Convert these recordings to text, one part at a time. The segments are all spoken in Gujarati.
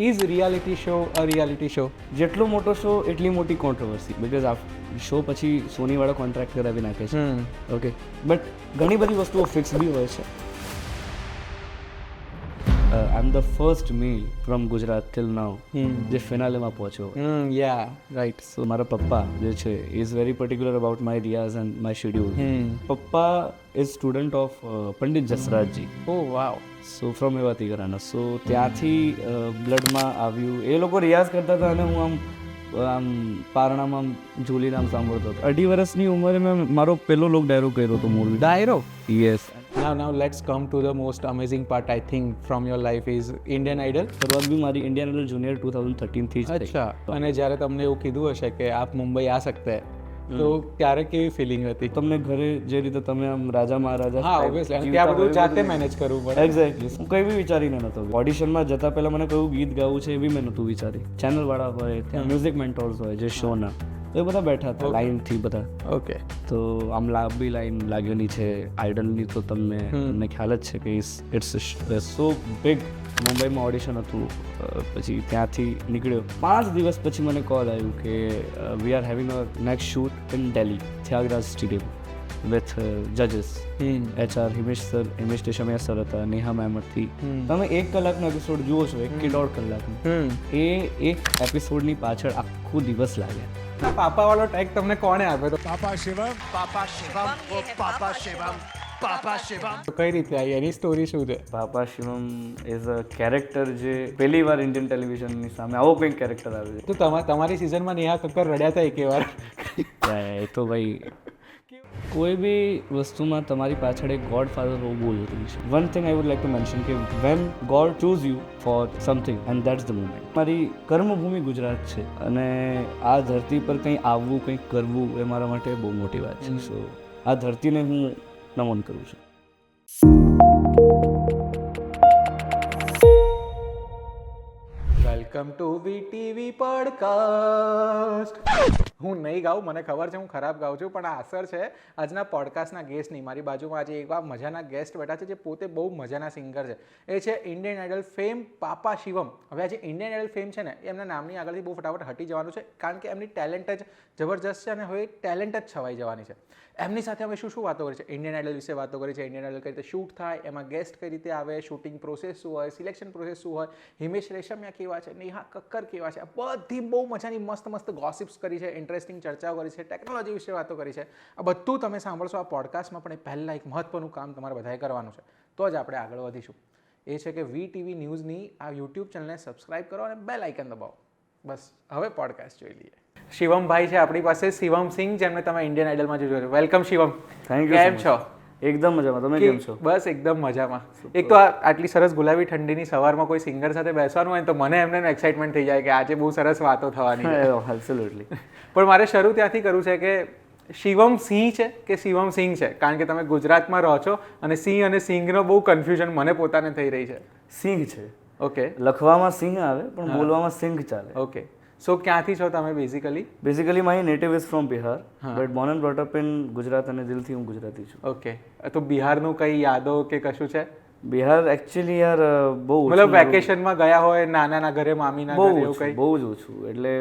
Is reality saw a reality show? જેટલો મોટો શો એટલી મોટી કોન્ટ્રોવર્સી, બિકોઝ આ શો પછી સોનીવાળા કોન્ટ્રાક્ટ કરાવી નાખે છે. ઓકે, બટ ઘણી બધી વસ્તુઓ ફિક્સ બી હોય છે. I am the first male from Gujarat till now જે ફિનાલેમાં પહોંચ્યો. યા રાઈટ. સો મારા પપ્પા જે છે is very particular about my રિયાઝ એન્ડ માય શેડ્યુલ. પપ્પા is student of Pandit Jasrajji. Oh wow. So from Mewati gharana. So ત્યાંથી બ્લડમાં આવ્યું. એ લોકો રિયાઝ કરતા હતા અને હું આમ પારણામાં ઝૂલીને આમ સાંભળતો હતો. 2.5 વર્ષની ઉંમરે મેં મારો પહેલો લોક ડાયરો કર્યો હતો મૂવી. ડાયરો? Yes. Now let's come to the most amazing part I think from your life is Indian Idol. શરૂઆત બી મારી ઇન્ડિયન આઇડલ જુનિયર 2013 થી જ થઈ. અચ્છા. અને જ્યારે તમને એવું કીધું હશે કે આપ મુંબઈ આ સકતે હૈ, તો ત્યારે કેવી ફિલિંગ હતી? તમને ઘરે જે રીતે તમે આમ રાજા મહારાજા, હા ઓબ્વિયસલી, અને ત્યાં બધું જાતે મેનેજ કરવું પડે. એક્ઝેક્ટલી. હું કંઈ બી વિચારીને નહોતો. ઓડિશનમાં જતા પહેલા મને કયું ગીત ગાવું છે એ બી મેં નહોતું વિચારી. ચેનલવાળા હોય, ત્યાં મ્યુઝિક મેન્ટોર્સ હોય જે શોના, તો એ બધા બેઠા હતા લાઈનથી બધા. ઓકે. તો આમ લાંબી લાઈન લાગેલી છે આઇડલની, તો તમને ખ્યાલ જ છે કે ઇટ્સ સો બિગ. મુંબઈમાં ઓડિશન હતું, પછી ત્યાંથી નીકળ્યો. 5 દિવસ પછી મને કોલ આવ્યું કે we are having a next shoot in Delhi, Thyagaraj stadium with જજીસ. HR હિમેશ દેશમિયા સર હતા, નેહા મેમ હતી. તમે 1 કલાકનો એપિસોડ જુઓ છો, 1 કે 1.5 કલાકનો, એ એક એપિસોડની પાછળ આખો દિવસ લાગ્યા. પાપા વાળો ટેગ તમને કોણે આપ્યો તો? પાપા શિવમ, પાપા શિવમ, ઓ પાપા શિવમ, પાપા શિવમ. તો કઈ રીતે આવી, એની સ્ટોરી શું છે? પાપા શિવમ ઇઝ અ કેરેક્ટર જે પહેલી વાર ઇન્ડિયન ટેલિવિઝનની સામે આવો કંઈક કેરેક્ટર આવે છે. તો તમારી સિઝનમાં નેહા કક્કર રડ્યા હતા એક વાર? એ તો ભાઈ કોઈ બી વસ્તુમાં તમારી પાછળ એક ગોડ ફાધર હોવું બહુ જરૂરી છે. One thing I would like to mention કે when God choose you for something and that's the moment. મારી કર્મભૂમિ ગુજરાત છે અને આ ધરતી પર કંઈ આવવું, કંઈક કરવું એ મારા માટે બહુ મોટી વાત છે. સો આ ધરતીને હું નમન કરું છું. Welcome to VTV podcast. હું નહીં ગાઉં, મને ખબર છે હું ખરાબ ગાઉં છું, પણ આ અસર છે આજના પોડકાસ્ટના ગેસ્ટની. મારી બાજુમાં આજે એવા મજાના ગેસ્ટ બેઠા છે જે પોતે બહુ મજાના સિંગર છે. એ છે ઇન્ડિયન આઇડલ ફેમ પાપા શિવમ. હવે આજે ઇન્ડિયન આઇડલ ફેમ છે ને, એમના નામની આગળથી બહુ ફટાફટ હટી જવાનું છે, કારણ કે એમની ટેલેન્ટ જ જબરજસ્ત છે અને હવે ટેલેન્ટ જ છવાઈ જવાની છે. એમની સાથે અમે શું વાતો કરી છે, ઇન્ડિયન આઇડલ વિશે વાતો કરી છે, ઇન્ડિયન આઇડલ કઈ રીતે શૂટ થાય, એમાં ગેસ્ટ કઈ રીતે આવે, શૂટિંગ પ્રોસેસ શું હોય, સિલેક્શન પ્રોસેસ શું હોય, હિમેશ રેશમિયા કેવા છે, નેહા કક્કર કેવા છે, બધી બહુ મજાની મસ્ત ગોસિપ્સ કરી છે, ઇન્ટરેસ્ટિંગ ચર્ચાઓ કરી છે, ટેકનોલોજી વિશે વાતો કરી છે. આ બધું તમે સાંભળશો આ પોડકાસ્ટમાં, પણ એ પહેલાં એક મહત્વનું કામ તમારે બધાએ કરવાનું છે, તો જ આપણે આગળ વધીશું. એ છે કે VTV ન્યૂઝની આ યુટ્યુબ ચેનલને સબસ્ક્રાઇબ કરો અને બેલ આઇકન દબાવો. બસ હવે પોડકાસ્ટ જોઈ લઈએ. શિવમભાઈ છે આપણી પાસે, શિવમ સિંઘ, જેમને તમે ઇન્ડિયન આઇડલમાં જોયું છે. વેલકમ શિવમ. Thank you. કેમ છો? એકદમ મજામાં. તમે કેમ છો? બસ એકદમ મજામાં. એક તો આટલી સરસ ગુલાબી ઠંડીની સવારમાં કોઈ સિંગર સાથે બેસવાનું હોય તો મને એમને એક્સાઇટમેન્ટ થઈ જાય કે આજે બહુ સરસ વાતો થવાની છે. એબ્સોલ્યુટલી. પણ મારે શરૂ ત્યાંથી કરવું છે કે શિવમ સિંહ છે કે શિવમ સિંઘ છે, કારણ કે તમે ગુજરાતમાં રહો છો અને સિંહ અને સિંઘનો બહુ કન્ફ્યુઝન મને પોતાને થઈ રહી છે. સિંહ છે. ઓકે. લખવામાં સિંહ આવે પણ બોલવામાં સિંઘ ચાલે. ઓકે. સો ક્યાંથી છો તમે basically my native is from Bihar, but Born and brought up in Gujarat અને દિલથી હું ગુજરાતી છું. ઓકે. તો બિહારનું કઈ યાદો કે કશું છે? બિહાર એકચ્યુઅલી યાર બહુ મતલબ વેકેશનમાં ગયા હોય નાના ઘરે, મામીના ઘરે, એવું કંઈ? બહુ જ ઓછું. એટલે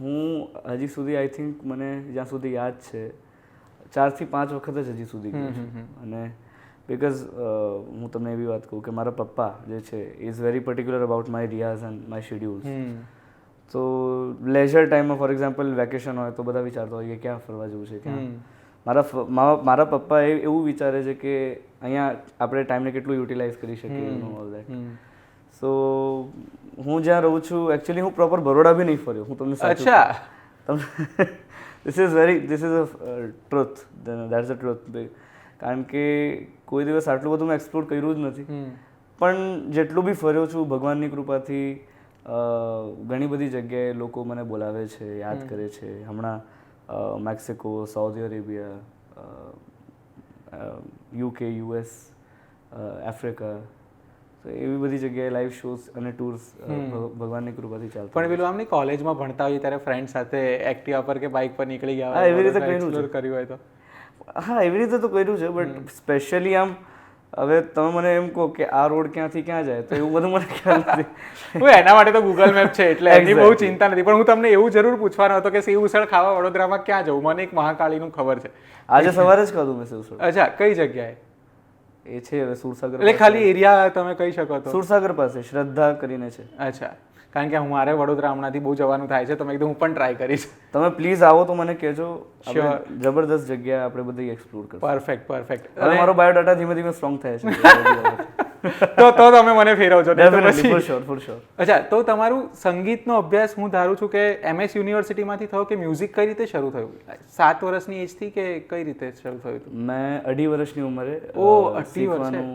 હું હજી સુધી આઈ થિંક મને જ્યાં સુધી યાદ છે 4 થી 5 વખત જ હજી સુધી ગયો છું. અને બિકોઝ હું તમને એવી વાત કહું કે મારા પપ્પા જે છે is very particular about my રિયાઝ એન્ડ માય શેડ્યુલ્સ. તો લેઝર ટાઈમમાં ફોર એક્ઝામ્પલ વેકેશન હોય તો બધા વિચારતા હોય કે ક્યાં ફરવા જવું છે, ક્યાં. મારા પપ્પા એવું વિચારે છે કે અહીંયા આપણે ટાઈમને કેટલું યુટિલાઇઝ કરી શકીએ, ઓલ દેટ. સો હું જ્યાં રહું છું, એકચ્યુઅલી હું પ્રોપર બરોડા બી નહીં ફર્યો. હું તમને સાચું, this is a truth, that's a truth. કારણ કે કોઈ દિવસ આટલું બધું મેં એક્સપ્લોર કર્યું જ નથી, પણ જેટલું બી ફર્યો છું ભગવાનની કૃપાથી ઘણી બધી જગ્યાએ લોકો મને બોલાવે છે, યાદ કરે છે. હમણાં Mexico, Saudi Arabia, UK, US, Africa, તો એવી બધી જગ્યાએ લાઈવ શોઝ અને ટૂર્સ ભગવાનની કૃપાથી ચાલતા. પણ પેલું આમની કોલેજમાં ભણતા હોય ત્યારે ફ્રેન્ડ સાથે એક્ટિવા પર કે બાઇક પર નીકળી ગયા હોય, એવી રીતે કર્યું હોય તો? હા, એવી રીતે તો કર્યું છે, બટ સ્પેશિયલી આમ હવે તમે મને એમ કહો કે આ રોડ ક્યાંથી ક્યાં જાય તો એવું બધું મને ખ્યાલ નથી. હું એના માટે તો ગૂગલ મેપ છે એટલે એની બહુ Exactly. ચિંતા નથી, પણ હું તમને એવું જરૂર પૂછવાનો હતો કે સેવ ઉસળ ખાવા વડોદરામાં ક્યાં જવું? મને એક મહાકાળીનું ખબર છે. આજે સવારે જ ખાધું મેં સેવ ઉસળ. અચ્છા, કઈ જગ્યાએ? એ છે હવે સુરસાગર એટલે ખાલી એરિયા તમે કહી શકો તો. સુરસાગર પાસે શ્રદ્ધા કરીને છે. અચ્છા, કારણ કે મારે વડોદરા હમણાંથી બહુ જવાનું થાય છે તો મેં કીધું હું પણ ટ્રાય કરીશ. તમે પ્લીઝ આવો તો મને કહેજો. આપણે જબરદસ્ત જગ્યા આપણે બધી એક્સપ્લોર કરશું. Perfect perfect. હવે મારો બાયોડાટા ધીમે ધીમે સ્ટ્રોંગ થાય છે. તો તમે મને ફેરવજો. નહીં તો Definitely, પછી- for sure, for sure. અચ્છા, તો તમારું સંગીતનો અભ્યાસ હું ધારું છું કે MS યુનિવર્સિટીમાંથી થયો કે મ્યુઝિક કઈ રીતે શરૂ થયું? 7 વર્ષની એજથી કે કઈ રીતે શરૂ થયું હતું? મેં 2.5 વર્ષની ઉંમરે ઓ, 2.5 વર્ષે? શીખવાનું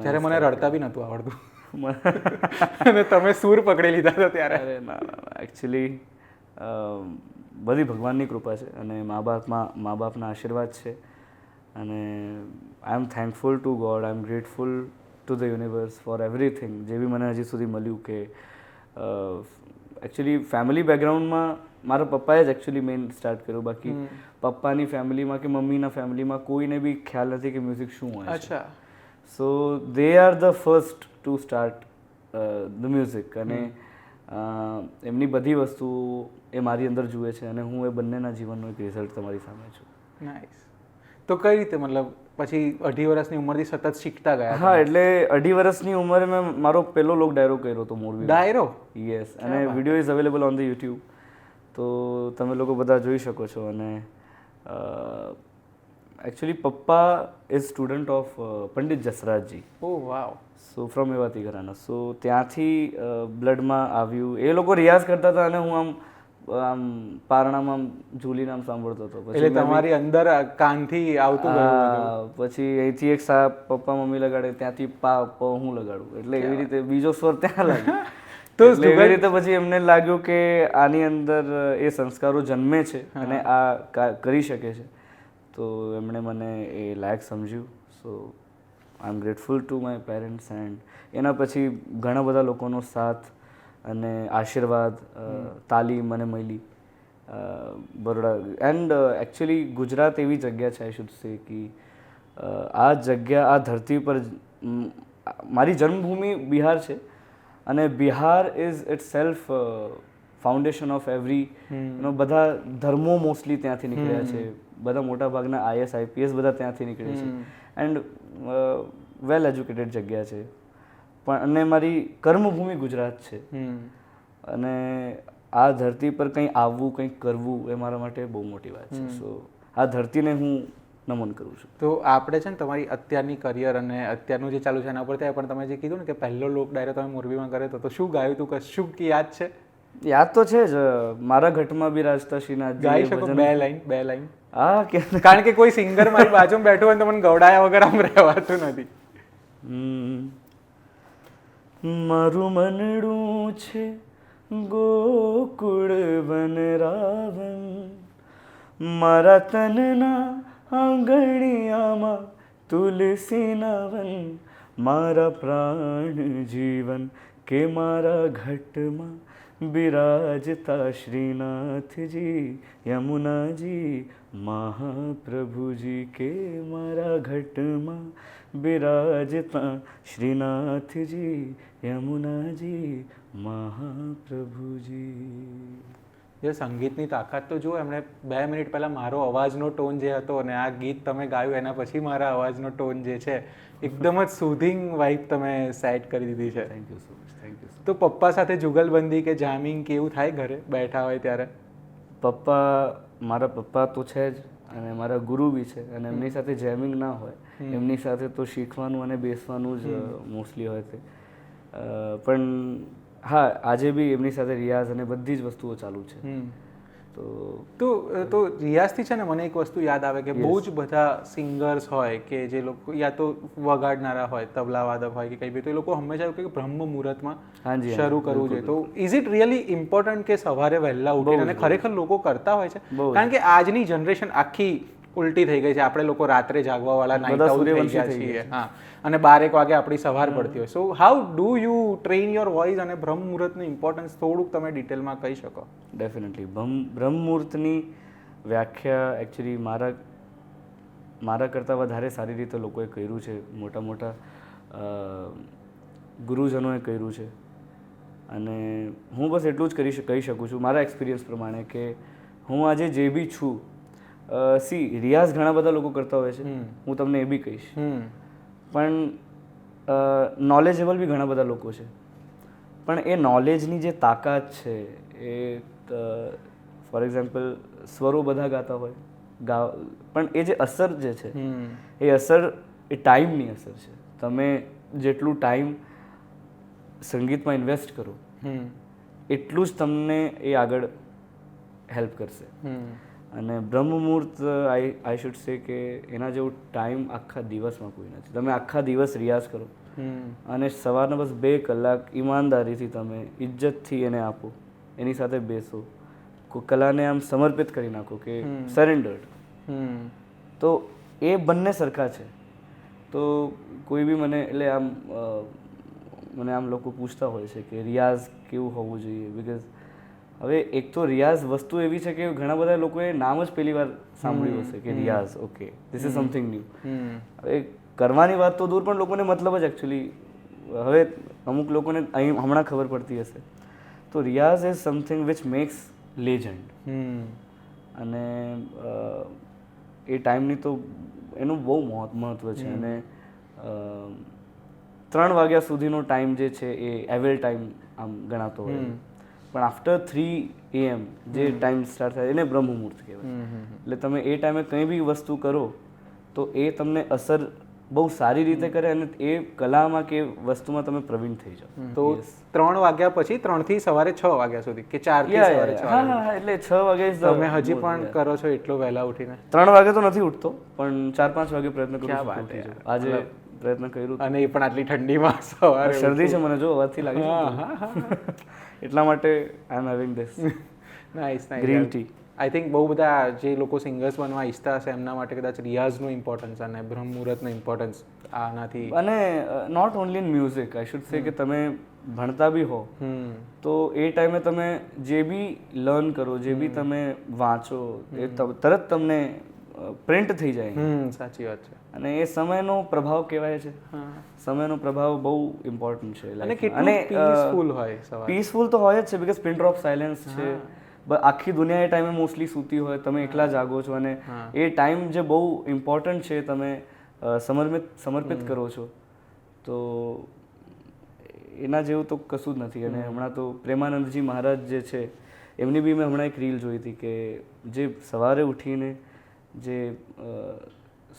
જ્યારે મને રડતા બી નહોતું આવડતું અને તમે સૂર પકડી લીધા હતા ત્યારે. અરે ના ના એકચ્યુઅલી બધી ભગવાનની કૃપા છે અને મા બાપના આશીર્વાદ છે અને I am thankful to God, I am grateful to the universe for everything જે બી મને હજી સુધી મળ્યું. કે એકચ્યુઅલી ફેમિલી બેકગ્રાઉન્ડમાં મારા પપ્પાએ જ એકચ્યુઅલી મેઇન સ્ટાર્ટ કર્યું. બાકી પપ્પાની ફેમિલીમાં કે મમ્મીના ફેમિલીમાં કોઈને બી ખ્યાલ નથી કે મ્યુઝિક શું હોય છે. અચ્છા, so they are the first to start the music અને એમની બધી વસ્તુઓ એ મારી અંદર જુએ છે અને હું એ બંનેના જીવનનો એક રિઝલ્ટ તમારી સામે છું. નાઇસ. તો કઈ રીતે મતલબ પછી 2.5 વર્ષની ઉંમરથી સતત શીખતા ગયા? હા, એટલે 2.5 વર્ષની ઉંમરે મેં મારો પહેલો લોક ડાયરો કર્યો હતો મોરબી. ડાયરો? યસ, અને video is available on the YouTube, તો તમે લોકો બધા જોઈ શકો છો. અને એકચ્યુઅલી પપ્પા is student of Pandit Jasrajji. Oh wow. So from Mewati gharana. So ત્યાંથી બ્લડમાં આવ્યું. એ લોકો રિયાઝ કરતા હતા અને હું આમ પારણામાં આમ ઝૂલીને આમ સાંભળતો હતો. એટલે તમારી અંદર કાનથી આવતું ગયું બધું. પછી અહીંથી એક સાપ પપ્પા મમ્મી લગાડે, ત્યાંથી પા પ હું લગાડું, એટલે એવી રીતે બીજો સ્વર ત્યાં લાગ્યો. તો એવી રીતે પછી એમને લાગ્યું કે આની અંદર એ સંસ્કારો જન્મે છે અને આ કરી શકે છે, તો એમણે મને એ લાયક સમજ્યું. So I am grateful to my parents. And એના પછી ઘણા બધા લોકોનો સાથ અને આશીર્વાદ, તાલીમ મને મળી બરોડા. એન્ડ એકચ્યુઅલી ગુજરાત એવી જગ્યા છે, આઈ શુડ સે, કે આ જગ્યા, આ ધરતી પર મારી જન્મભૂમિ બિહાર છે અને Bihar is it self foundation of every બધા ધર્મો મોસ્ટલી ત્યાંથી નીકળ્યા છે. બધા મોટા ભાગના IS IPS બધા ત્યાંથી નીકળે છે. એન્ડ વેલ એજ્યુકેટેડ જગ્યા છે પણ, અને મારી કર્મભૂમિ ગુજરાત છે. અને આ ધરતી પર કંઈ આવવું, કંઈક કરવું એ મારા માટે બહુ મોટી વાત છે. સો આ ધરતીને હું નમન કરું છું. તો આપણે છે ને તમારી અત્યારની કરિયર અને અત્યારનું જે ચાલુ છે એના પર ત્યાં પણ તમે જે કીધું ને કે પહેલો લોક ડાયરો તમે મોરબીમાં કર્યો તો શું ગાયું તું? કશું યાદ છે? યાદ તો છે જ. મારા ઘટમાં બી રાજતા શ્રીનાથ ગાઈ શકો? 2 લાઈન. હા, કે કારણ કે કોઈ સિંગર મારી બાજુમાં બેઠું હોય તો મને ગવડાયા વગર આમ રહેવાતું નથી. મારું મનડું છે ગોકુળ વન રાવણ, મારા તનના આંગણિયામાં તુલસીના વન, મારા પ્રાણ જીવન કે મારા ઘટમાં બિરાજતા શ્રીનાથજી યમુનાજી મહાપ્રભુજી, કે મારા ઘટમાં બિરાજતા શ્રીનાથજી યમુનાજી મહાપ્રભુજી. જે સંગીતની તાકાત તો જુઓ, એમણે 2 મિનિટ પહેલાં મારો અવાજનો ટોન જે હતો અને આ ગીત તમે ગાયું એના પછી મારા અવાજનો ટોન જે છે એકદમ જ સુધિંગ વાઇબ તમે સેટ કરી દીધી છે. Thank you so much. Thank you. તો પપ્પા સાથે જુગલબંધી કે જામિંગ કે એવું થાય ઘરે બેઠા હોય ત્યારે? મારા પપ્પા તો છે જ અને મારા ગુરુ બી છે, અને એમની સાથે જેમિંગ ના હોય, એમની સાથે તો શીખવાનું અને બેસવાનું જ મોસ્ટલી હોય છે. પણ હા, આજે બી એમની સાથે રિયાઝ અને બધી જ વસ્તુઓ ચાલુ છે. તો રિયાઝથી છે ને મને એક વસ્તુ યાદ આવે કે બહુ જ બધા સિંગર્સ હોય કે જે લોકો યા તો વગાડનારા હોય, તબલા વાદક હોય કે કંઈ બી, તો એ લોકો હંમેશા એવું કહે કે બ્રહ્મ મુહૂર્તમાં શરૂ કરવું જોઈએ. તો ઇઝ ઇટ રિયલી ઇમ્પોર્ટન્ટ કે સવારે વહેલા ઉઠીને? અને ખરેખર લોકો કરતા હોય છે, કારણ કે આજની જનરેશન આખી ઉલટી થઈ ગઈ છે. આપણે લોકો રાત્રે જાગવા વાળા નાઈટ આઉટ થઈ ગયા છીએ. હા, અને 12 વાગે આપણી સવાર પડતી હોય. So how do you train your voice? અને બ્રહ્મ મુહૂર્તનું ઇમ્પોર્ટન્સ થોડુંક તમે ડિટેલમાં કહી શકો? ડેફિનેટલી. બ્રહ્મ મુહૂર્તની વ્યાખ્યા એકચ્યુઅલી મારા કરતાં વધારે સારી રીતે લોકોએ કર્યું છે, મોટા મોટા ગુરુજનોએ કર્યું છે. અને હું બસ એટલું જ કહી શકું છું મારા એક્સપિરિયન્સ પ્રમાણે કે હું આજે જે બી છું, રિયાઝ ઘણા બધા લોકો કરતા હોય છે, હું તમને એ બી કહીશ, પણ નોલેજેબલ બી ઘણા બધા લોકો છે. પણ એ નોલેજની જે તાકાત છે એ ફોર એક્ઝામ્પલ સ્વરો બધા ગાતા હોય પણ એ જે અસર જે છે એ અસર એ ટાઈમની અસર છે. તમે જેટલું ટાઈમ સંગીતમાં ઇન્વેસ્ટ કરો એટલું જ તમને એ આગળ હેલ્પ કરશે. અને બ્રહ્મ મુહૂર્ત આઈ શુડ સે કે એના જેવું ટાઈમ આખા દિવસમાં કોઈ નથી. તમે આખા દિવસ રિયાઝ કરો અને સવારના બસ 2 કલાક ઈમાનદારીથી તમે ઇજ્જતથી એને આપો, એની સાથે બેસો, કલાને આમ સમર્પિત કરી નાખો કે સરેન્ડર્ડ, તો એ બંને સરખા છે. તો કોઈ બી મને આમ લોકો પૂછતા હોય છે કે રિયાઝ કેવું હોવું જોઈએ, બિકોઝ હવે એક તો રિયાઝ વસ્તુ એવી છે કે ઘણા બધા લોકોએ નામ જ પહેલી વાર સાંભળ્યું હશે કે રિયાઝ, okay this is something new. હવે કરવાની વાત તો દૂર, પણ લોકોને મતલબ જ એકચ્યુઅલી હવે અમુક લોકોને અહીં હમણાં ખબર પડતી હશે. તો રિયાઝ is something which makes legend. અને એ ટાઈમની તો એનું બહુ મહત્ત્વ છે. અને 3 વાગ્યા સુધીનો ટાઈમ જે છે એ એવલ ટાઈમ આમ ગણાતો હોય, પણ આફ્ટર 3 AM જે ટાઈમ સ્ટાર્ટ થાય એને બ્રહ્મ મુહૂર્ત કહેવાય. એટલે તમે એ ટાઈમે કંઈ બી વસ્તુ કરો તો એ તમને અસર બહુ સારી રીતે કરે અને એ કલામાં કે વસ્તુમાં તમે પ્રવીણ થઈ જાઓ. તો 3 વાગ્યા પછી 3 થી સવારે 6 વાગ્યા સુધી કે 4 થી સવારે 6 વાગ્યા? હા, એટલે 6 વાગે તમે હજી પણ કરો છો એટલો વહેલા ઉઠીને? 3 વાગે તો નથી ઉઠતો, પણ 4-5 વાગે પ્રયત્ન કરું છું. આજે પ્રયત્ન કર્યું, અને એ પણ આટલી ઠંડીમાં સવારે? શરદી છે મને, જો અવાજથી લાગે છે, એટલા માટે I am having this nice green tea. I think બહુ બધા જે લોકો સિંગર્સ બનવા ઈચ્છતા હશે એમના માટે કદાચ રિયાઝનું ઇમ્પોર્ટન્સ અને બ્રહ્મ મુહૂર્તનું ઇમ્પોર્ટન્સ આનાથી. અને not only in music, I should say કે તમે ભણતા બી હો તો એ ટાઈમે તમે જે બી લર્ન કરો, જે બી તમે વાંચો એ તરત તમને પ્રિન્ટ થઈ જાય. સાચી વાત છે. અને એ સમયનો પ્રભાવ કહેવાય છે. સમયનો પ્રભાવ બહુ ઇમ્પોર્ટન્ટ છે. અને કેટલું પીસફુલ હોય સવારે? પીસફુલ તો હોય જ છે, બિકોઝ પિન ડ્રોપ સાયલેન્સ છે. આખી દુનિયા એ ટાઈમે મોસ્ટલી સૂતી હોય, તમે એકલા જાગો છો અને એ ટાઈમ જે બહુ ઇમ્પોર્ટન્ટ છે તમે સમર્પિત કરો છો, તો એના જેવું તો કશું જ નથી. અને હમણાં તો પ્રેમાનંદજી મહારાજ જે છે એમની બી મેં હમણાં એક રીલ જોઈ હતી કે જે સવારે ઉઠીને જે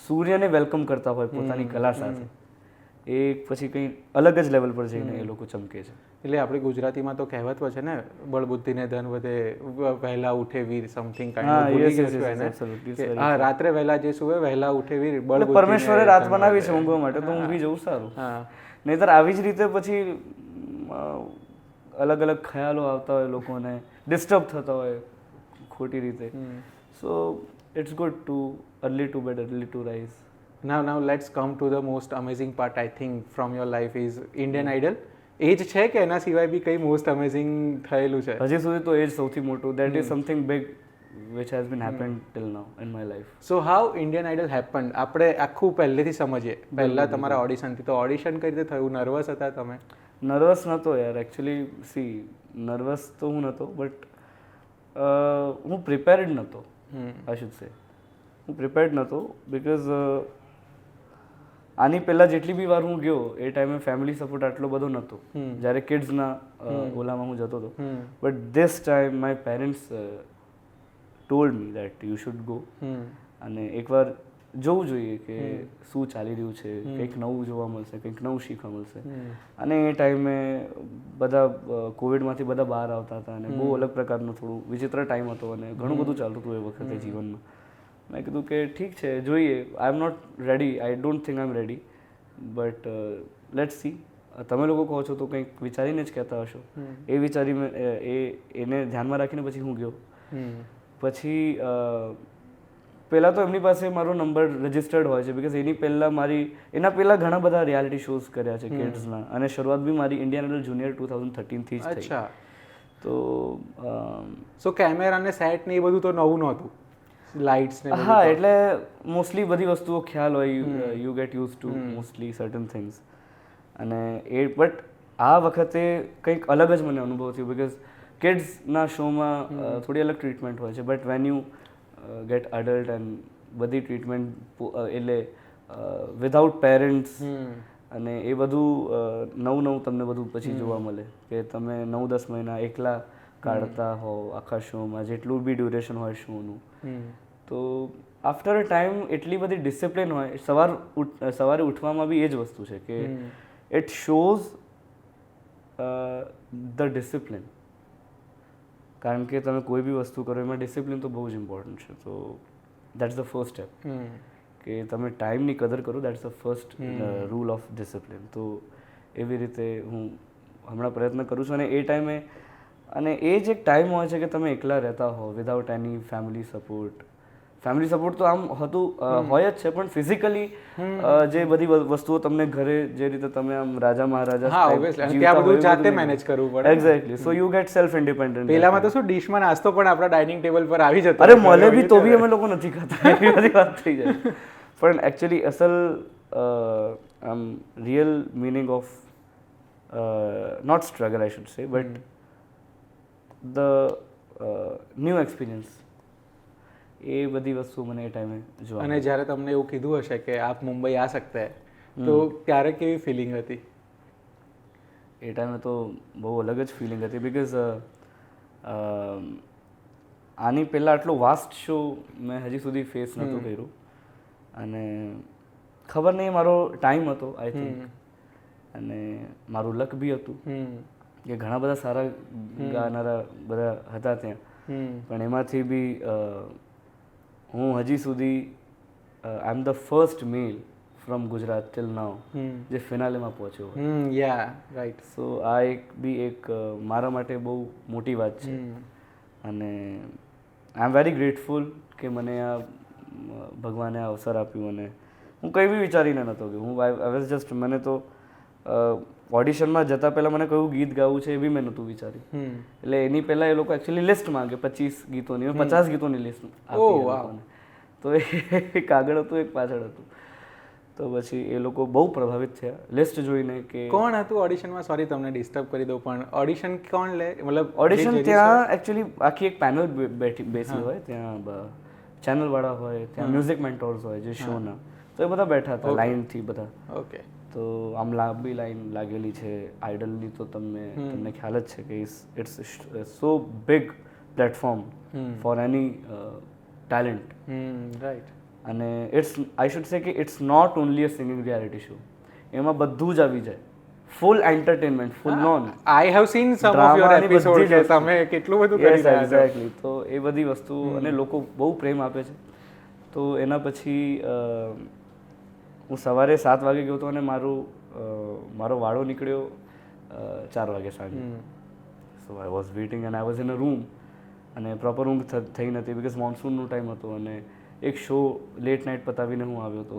સૂર્યને વેલકમ કરતા હોય પોતાની કલા સાથે, એ પછી કંઈ અલગ જ લેવલ પર જઈને એ લોકો ચમકે છે. એટલે આપણી ગુજરાતીમાં તો કહેવત છે ને, બળબુદ્ધિને ધન વધે, વહેલા ઉઠે વીર, સમથિંગ કાઇન્ડ. હા, રાત્રે વહેલા જે સુવે વહેલા ઉઠે વીર. પરમેશ્વરે રાત બનાવી છે ઊંઘવા માટે, તો ઊંઘી જવું સારું. નહીંતર આવી જ રીતે પછી અલગ અલગ ખ્યાલો આવતા હોય, લોકોને ડિસ્ટર્બ થતા હોય ખોટી રીતે. So it's good to early to bed, early to rise. Now let's come to the most amazing part I think from your life is Indian Idol. એ જ છે કે એના સિવાય બી કંઈ મોસ્ટ અમેઝિંગ થયેલું છે? હજી સુધી તો એ જ સૌથી મોટું. That is something big which has been happened till now in my life. So how Indian Idol happened? આપણે આખું પહેલેથી સમજીએ. પહેલાં તમારા ઓડિશનથી. તો ઓડિશન કઈ રીતે થયું? નર્વસ હતા તમે? નર્વસ નહોતો યાર, એકચ્યુઅલી નર્વસ તો હું નહોતો, બટ હું પ્રિપેર્ડ નહોતો. આઈ શુડ સે હું પ્રિપેર્ડ નહોતો, બિકોઝ આની પહેલાં જેટલી બી વાર હું ગયો એ ટાઈમે ફેમિલી સપોર્ટ આટલો બધો નહોતો જ્યારે કિડ્સના ઓલામાં હું જતો હતો. But this time my parents told me that you should go, અને એકવાર જોવું જોઈએ કે શું ચાલી રહ્યું છે, કંઈક નવું જોવા મળશે, કંઈક નવું શીખવા મળશે. અને એ ટાઈમે બધા કોવિડમાંથી બધા બહાર આવતા હતા અને બહુ અલગ પ્રકારનો થોડું વિચિત્ર ટાઈમ હતો અને ઘણું બધું ચાલતું હતું એ વખતે જીવનમાં. મેં કીધું કે ઠીક છે, જોઈએ. I am not ready, I don't think I am ready, but let's see. તમે લોકો કહો છો તો કંઈક વિચારીને જ કહેતા હશો. એ વિચારી મેં એને ધ્યાનમાં રાખીને પછી હું ગયો. પછી પહેલાં તો એમની પાસે મારો નંબર રજિસ્ટર્ડ હોય છે, બિકોઝ એના પહેલાં ઘણા બધા રિયાલિટી શોઝ કર્યા છે કિડ્સના, અને શરૂઆત બી મારી ઇન્ડિયન આઇડલ જુનિયર 2013 થી જ થઈ. તો સો કેમેરા અને સેટ ને એ બધું તો નવું નહોતું? લાઇટ્સ ને બધું? હા એટલે મોસ્ટલી બધી વસ્તુઓ ખ્યાલ હોય, you get use to mostly certain things. અને બટ આ વખતે કંઈક અલગ જ મને અનુભવ થયો બિકોઝ કિડ્સના શોમાં થોડી અલગ ટ્રીટમેન્ટ હોય છે, but when you get adult and બધી ટ્રીટમેન્ટ એટલે વિધાઉટ પેરેન્ટ્સ અને એ બધું નવું તમને બધું પછી જોવા મળે કે તમે 9-10 મહિના એકલા કાઢતા હોવ આખા શોમાં, જેટલું બી ડ્યુરેશન હોય શોનું. તો આફ્ટર અ ટાઈમ એટલી બધી ડિસિપ્લિન હોય, સવારે ઉઠવામાં બી એ જ વસ્તુ છે કે ઇટ શોઝ ધ ડિસિપ્લિન. કારણ કે તમે કોઈ બી વસ્તુ કરો એમાં ડિસિપ્લિન તો બહુ જ ઇમ્પોર્ટન્ટ છે. તો દેટ્સ ધ ફર્સ્ટ સ્ટેપ કે તમે ટાઈમની કદર કરો. That's the first rule of discipline. તો એવી રીતે હું હમણાં પ્રયત્ન કરું છું. અને એ ટાઈમે અને એ જ એક ટાઈમ હોય છે કે તમે એકલા રહેતા હો વિધાઉટ એની ફેમિલી સપોર્ટ. ફેમિલી સપોર્ટ તો આમ હોય જ છે, પણ ફિઝિકલી જે બધી વસ્તુઓ તમને ઘરે જે રીતે તમે આમ રાજા મહારાજા ત્યાં બધું જાતે મેનેજ કરવું પડે. Exactly. So you get self independent. પેલામાં તો શું ડીશમાં નાસ્તો પણ આપણા ડાઇનિંગ ટેબલ પર આવી જતો. અરે મળે બી તો બી અમે લોકો નથી ખાતા, એવી બધી વાત થઈ જાય. પણ એકચ્યુઅલી અસલ આમ real meaning of not struggle I should say but the new experience, એ બધી વસ્તુ મને એ ટાઈમે જોવા. અને જ્યારે તમને એવું કીધું હશે કે આપ મુંબઈ આ સકતે હૈ, તો ત્યારે કેવી ફિલિંગ હતી? એ ટાઈમે તો બહુ અલગ જ ફિલિંગ હતી બિકોઝ આની પહેલાં આટલો વાસ્ટ શો મેં હજી સુધી ફેસ નહોતું કર્યું. અને ખબર નહીં મારો ટાઈમ હતો આઈ થિંક, અને મારું લક બી હતું કે ઘણા બધા સારા ગાનારા બધા હતા ત્યાં. પણ એમાંથી બી હું હજી સુધી I am the first male from Gujarat till now જે ફિનાલેમાં પહોંચ્યો. યા રાઈટ. સો આ એક મારા માટે બહુ મોટી વાત છે. અને આઈ એમ વેરી ગ્રેટફુલ કે મને આ ભગવાને આ અવસર આપ્યું. અને હું કંઈ બી વિચારીને નહોતો કે હું આઈ વોઝ જસ્ટ, મને તો ઓડિશનમાં જતાં પહેલાં મને કયું ગીત ગાવું છે એ બી મેં નહોતું વિચાર્યું. એટલે એની પહેલાં એ લોકો એકચ્યુઅલી લિસ્ટ માંગે 25 ગીતોની, 50 ગીતોની લિસ્ટ આપી એ લોકોને. તો એક આગળ હતું એક પાછળ હતું. તો પછી એ લોકો બહુ પ્રભાવિત થયા લિસ્ટ જોઈને કે કોણ હતું ઓડિશનમાં? સોરી તમને ડિસ્ટર્બ કરી દઉં, પણ ઓડિશન કોણ લે? મતલબ ઓડિશન ત્યાં એકચ્યુઅલી આખી એક પેનલ બેસી હોય, ત્યાં ચેનલવાળા હોય, ત્યાં મ્યુઝિક મેન્ટોર્સ હોય જે શોના, તો એ બધા બેઠા હતા લાઇનથી બધા. ઓકે. તો આમ લાંબી લાઈન લાગેલી છે. આઇડલની તો તમને ખ્યાલ જ છે કે it's so big platform for any talent. Right. અને આઈ શુડ સે કે it's not only a singing reality show. એમાં બધું જ આવી જાય, full entertainment, full non. I have seen some of your episode કે તમે કેટલું બધું કરી રહ્યા છો. એક્ઝેક્ટલી. તો એ બધી વસ્તુ અને લોકો બહુ પ્રેમ આપે છે. તો એના પછી હું સવારે 7 વાગે ગયો હતો અને મારો વાળો નીકળ્યો 4 વાગે સાંજે. So I was waiting and I was in a room. અને પ્રોપર ઊંઘ થઈ નથી બિકોઝ મોન્સૂનનો ટાઈમ હતો અને એક શો લેટ નાઇટ પતાવીને હું આવ્યો હતો.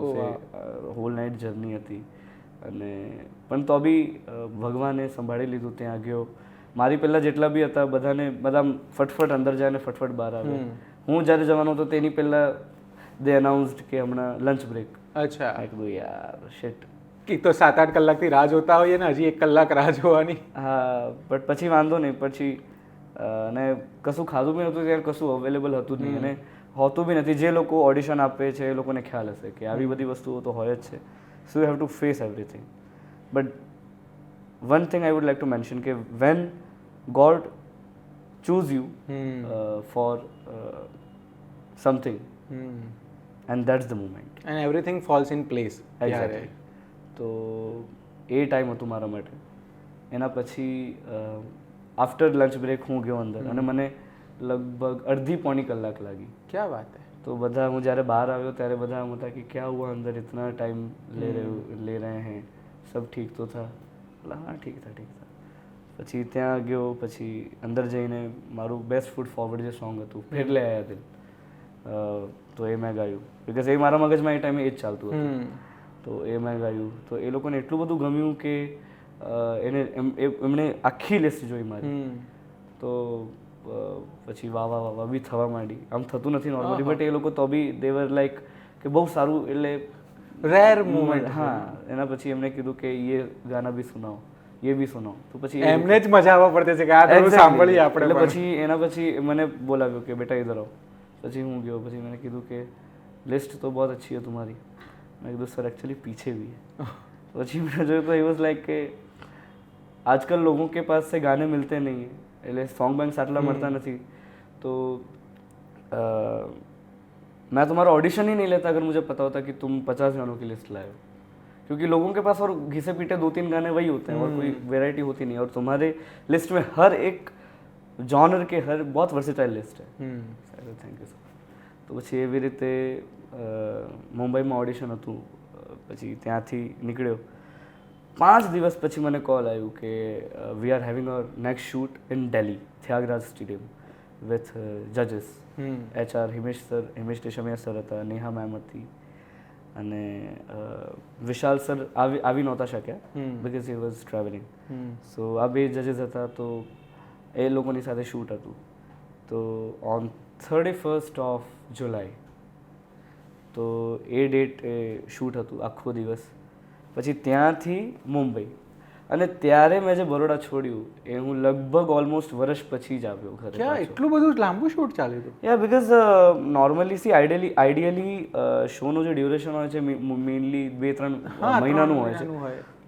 હોલ નાઇટ જર્ની હતી. અને પણ તો બી ભગવાને સંભાળી લીધું. ત્યાં ગયો, મારી પહેલાં જેટલા બી હતા બધા ફટફટ અંદર જાય ને ફટફટ બહાર આવે. હું જ્યારે જવાનો હતો તેની પહેલાં દે અનાઉન્સ્ડ કે હમણાં લંચ બ્રેક. અચ્છા. મેં કીધું યાર શિટ. તો 7-8 કલાકથી રાહ જોતા હોઈએ ને, હજી 1 કલાક રાહ જોવાની. હા, બટ પછી વાંધો નહીં. પછી અને કશું ખાધું બી નહોતું, ત્યારે કશું અવેલેબલ હતું જ નહીં અને હોતું બી નથી. જે લોકો ઓડિશન આપે છે એ લોકોને ખ્યાલ હશે કે આવી બધી વસ્તુઓ તો હોય જ છે. So you have to face everything. But one thing I would like to mention કે when God choose you for something and that's the moment and everything falls in place. Exactly. તો એ ટાઈમ હતું મારા માટે. એના પછી આફ્ટર લંચ બ્રેક હું ગયો અંદર અને મને લગભગ અડધી-પોણી કલાક લાગી. ક્યાં વાત હે. તો બધા, હું જ્યારે બહાર આવ્યો ત્યારે બધા એમ હતા કે ક્યાં હુઆ અંદર, ઇતના ટાઈમ લે રહે હૈ, સબ ઠીક તો થા? હા ઠીક થા. પછી ત્યાં ગયો, પછી અંદર જઈને મારું બેસ્ટ ફૂટ ફોરવર્ડ જે સોંગ હતું ફિર લે આયા દિલ, તો એ મેં ગાયું બિકોઝ એ મારા મગજમાં એ ટાઈમે એ જ ચાલતું હતું. તો એ મેં ગાયું. તો એ લોકોને એટલું બધું ગમ્યું કે એમણે આખી લિસ્ટ જોઈ મારી. તો પછી વાહ વાહ બી થવા માંડી. આમ થતું નથી નોર્મલી, બટ એ લોકો તો બી દે વર લાઈક કે બહુ સારું, એટલે રેર મુમેન્ટ. હા. એના પછી એમને કીધું કે ये गाना भी सुनाओ, ये भी सुनाओ. તો પછી એમને જ મજા આવવા પડતી છે કે આ થોડું સાંભળીએ આપણે એટલે પણ. પછી એના પછી મને બોલાવ્યો કે બેટા ઇધર આવો. પછી હું ગયો, પછી मैंने કીધું કે लिस्ट तो बहुत अच्छी है तुम्हारी. मैं कીધું सर एक्चुअली पीछे भी है. પછી मैंने જોયું તો ही वाज लाइक કે आजकल लोगों के पास से गाने मिलते नहीं है, એટલે सॉन्ग बैंक्स આટલા મળતા નથી. तो मैं तुम्हारा ऑडिशन ही नहीं लेता अगर मुझे पता होता कि तुम 50 गानों की लिस्ट लाए हो, क्योंकि लोगों के पास और घिसे पीटे 2-3 गाने वही होते हैं और कोई वैरायटी होती नहीं, और तुम्हारे लिस्ट में हर एक जॉनर के हर बहुत वर्सेटाइल लिस्ट है. Thank you sir. તો પછી એવી રીતે મુંબઈમાં ઓડિશન હતું, પછી ત્યાંથી નીકળ્યો. 5 દિવસ પછી મને કોલ આવ્યું કે we are having our next shoot in Delhi, Thyagaraj stadium with જજીસ. HR હિમેશ રેશમિયા સર હતા, નેહા મેમ હતી, અને વિશાલ સર આવી નહોતા શક્યા બિકોઝ હી વોઝ ટ્રાવેલિંગ. સો આ બે જજીસ હતા, તો એ લોકોની સાથે શૂટ હતું. તો ઓન 31st of July તો એ ડેટ એ શૂટ હતું આખો દિવસ. પછી ત્યાંથી મુંબઈ, અને ત્યારે મેં જે બરોડા છોડ્યું એ હું લગભગ ઓલમોસ્ટ વર્ષ પછી જ આવ્યો ઘરે. ક્યાં એટલું બધું લાંબુ શૂટ ચાલ્યું હતું? Yeah because normally see ideally શોનો જે ડ્યુરેશન હોય છે મેઇનલી 2-3 મહિનાનું હોય છે,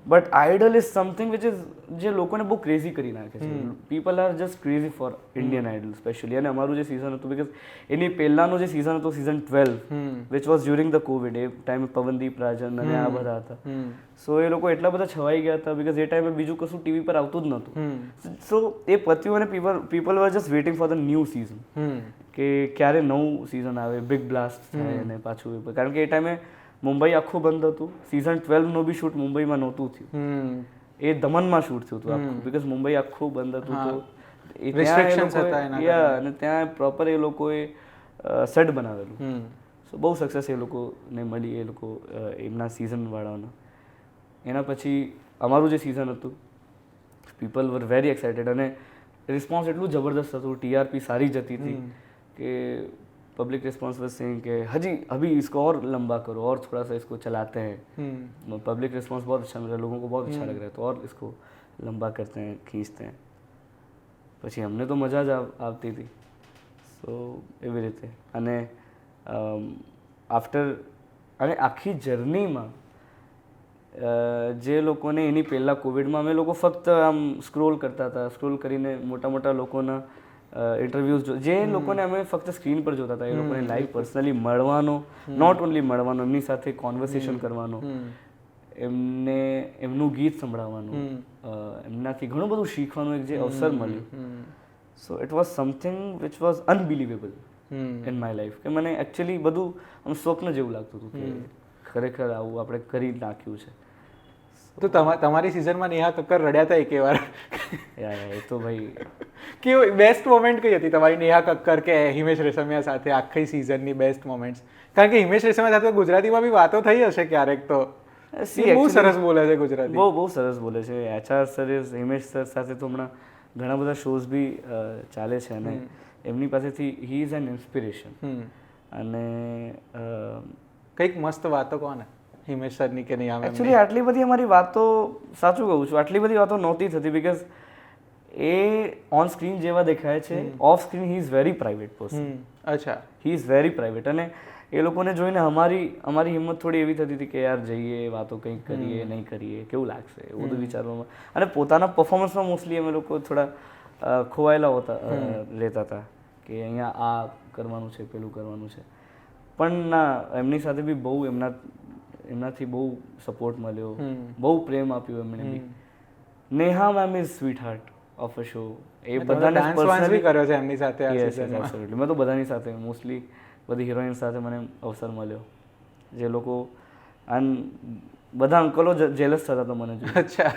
but Idol is something which is જે લોકોને બહુ ક્રેઝી કરી નાખે છે. People are just crazy for Indian Idol specially. અને અમારું જે સિઝન હતું, બિકોઝ એની પહેલાંનું જે સિઝન હતું season 12 which was during the Covid, એ ટાઈમે પવનદીપ રાજન અને આ બધા હતા. સો એ લોકો એટલા બધા છવાઈ ગયા હતા બિકોઝ એ ટાઈમે બીજું કશું ટીવી પર આવતું જ નહોતું. સો એ પત્યું અને people were just waiting for the new season, કે ક્યારે નવું સિઝન આવે, બિગ બ્લાસ્ટ થાય અને પાછું. કારણ કે એ ટાઈમે મુંબઈ આખું બંધ હતું. સિઝન 12નું બી શૂટ મુંબઈમાં નહોતું થયું, એ દમણમાં શૂટ થયું હતું આખું, બિકોઝ મુંબઈ આખું બંધ હતું. તો અને ત્યાં પ્રોપર એ લોકોએ સેટ બનાવેલું. સો બહુ સક્સેસ એ લોકોને મળી, એ લોકો એમના સિઝનવાળાના. એના પછી અમારું જે સિઝન હતું, પીપલ વર વેરી એક્સાઇટેડ, અને રિસ્પોન્સ એટલું જબરદસ્ત હતું, TRP સારી જતી હતી કે पब्लिक रिस्पॉन्स वॉज सेइंग कि हाजी अभी इसको और लंबा करो और थोड़ा सा इसको चलाते हैं. पब्लिक रिस्पॉन्स बहुत अच्छा मिल रहा है, लोगों को बहुत अच्छा लग रहा है, तो और इसको लंबा करते हैं, खींचते हैं. પછી અમને તો મજા જ આવતી હતી. સો એવી રીતે. અને આફ્ટર અને આખી જર્નીમાં જે લોકોને એની પહેલાં કોવિડમાં અમે લોકો ફક્ત આમ સ્ક્રોલ કરતા હતા, સ્ક્રોલ કરીને મોટા મોટા લોકોના ઇન્ટરવ્યૂઝ, જે લોકોને અમે ફક્ત સ્ક્રીન પર જોતા હતા, એ લોકોને લાઈવ પર્સનલી મળવાનો, નોટ ઓનલી મળવાનો, એમની સાથે કોન્વર્સેશન કરવાનો, એમને એમનું ગીત સંભળાવવાનું, એમનાથી ઘણું બધું શીખવાનું એક જે અવસર મળ્યું. So it was something which was unbelievable in my life, કે મને એકચ્યુઅલી બધું આમ સ્વપ્ન જેવું લાગતું હતું કે ખરેખર આવું આપણે કરી નાખ્યું છે. તો તમારી સિઝનમાં નેહા કક્કર રડ્યા હતા એક વાર? એ તો ભાઈ કેવું બેસ્ટ મોમેન્ટ કઈ હતી તમારી નેહા કક્કર કે હિમેશ રેશમિયા સાથે આખી સિઝનની બેસ્ટ મોમેન્ટ્સ? કારણ કે હિમેશ રેશમિયા સાથે ગુજરાતીમાં બી વાતો થઈ હશે ક્યારેક, તો બહુ સરસ બોલે છે ગુજરાતી. બહુ સરસ બોલે છે. HR સર, હિમેશ સર સાથે તો હમણાં ઘણા બધા શોઝ બી ચાલે છે, અને એમની પાસેથી હી ઇઝ એન ઇન્સ્પિરેશન. અને કંઈક મસ્ત વાતો કોને હિમેશ સરની કે નહીં? એકચ્યુઅલી આટલી બધી અમારી વાતો, સાચું કહું છું, આટલી બધી વાતો નહોતી થતી, બિકોઝ એ ઓન સ્ક્રીન જેવા દેખાય છે, off screen he is very private person. અચ્છા. He is very private. અને એ લોકોને જોઈને અમારી હિંમત થોડી એવી થતી હતી કે યાર જઈએ, વાતો કંઈક કરીએ, નહીં કરીએ, કેવું લાગશે, એવું બધું વિચારવામાં. અને પોતાના પરફોર્મન્સમાં મોસ્ટલી અમે લોકો થોડા ખોવાયેલા રહેતા હતા કે અહીંયા આ કરવાનું છે, પેલું કરવાનું છે. પણ ના, એમની સાથે બી બહુ એમનાથી બહુ સપોર્ટ મળ્યો, બહુ પ્રેમ આપ્યો એમણે બી. Neha ma'am is sweetheart of a show. એ બધાને પર્સનલી કર્યો છે એમની સાથે આ સિઝનમાં. મેં તો બધાની સાથે, મોસ્ટલી બધી હિરોઈન સાથે મને અવસર મળ્યો, જે લોકો બધા અંકલો જેલસ થતા હતા મને જોઈને. અચ્છા.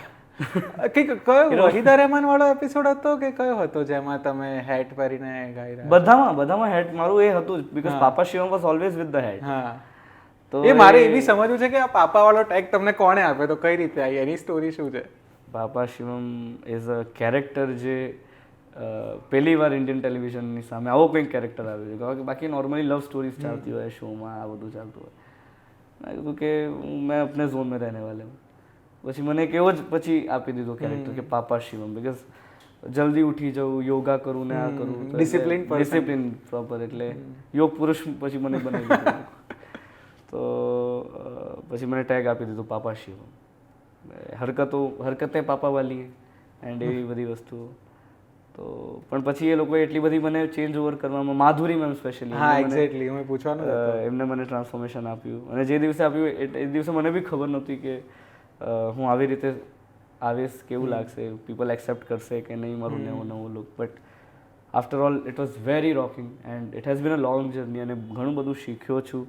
કયો વહીદા રહેમાન વાળો એપિસોડ હતો કે કયો હતો જેમાં તમે હેટ પહેરીને ગાઈ રહ્યા? બધામાં હેટ મારું એ હતું, because papa Shivam was always with the hat. હા. તો એ મારે એવી સમજવું છે કે આ પાપા વાળો ટેગ તમને કોણે આપ્યો, તો કઈ રીતે આવી, એની સ્ટોરી શું છે? પાપા શિવમ ઇઝ અ કેરેક્ટર જે પહેલી વાર ઇન્ડિયન ટેલિવિઝનની સામે આવો કંઈક કેરેક્ટર આવ્યો છે. કારણ કે બાકી નોર્મલી લવ સ્ટોરીઝ ચાલતી હોય શોમાં, આ બધું ચાલતું હોય. મેં કીધું કે મેં अपने ઝોન में रहने वाले हूँ. પછી મને એક એવો જ પછી આપી દીધો કેરેક્ટર કે પાપા શિવમ, બીકોઝ જલ્દી ઉઠી જવું, યોગા કરું ને આ કરું, ડિસિપ્લિન પ્રોપર, એટલે યોગ પુરુષ પછી મને બનાવી દીધું. તો પછી મને ટેગ આપી દીધું પાપા શિવમ. હરકતે પાપા વાલી એન્ડ એવી બધી વસ્તુઓ. તો પણ પછી એ લોકોએ એટલી બધી મને ચેન્જ ઓવર કરવામાં, માધુરી મેમ સ્પેશિયલી, હા એક્ઝેક્ટલી હું પૂછવાનું એમને મને ટ્રાન્સફોર્મેશન આપ્યું. અને જે દિવસે આપ્યું એ દિવસે મને બી ખબર નહોતી કે હું આવી રીતે આવીશ, કેવું લાગશે, પીપલ એક્સેપ્ટ કરશે કે નહીં મારું નવું look. But after all it was very rocking and it has been a long journey, અને ઘણું બધું શીખ્યો છું.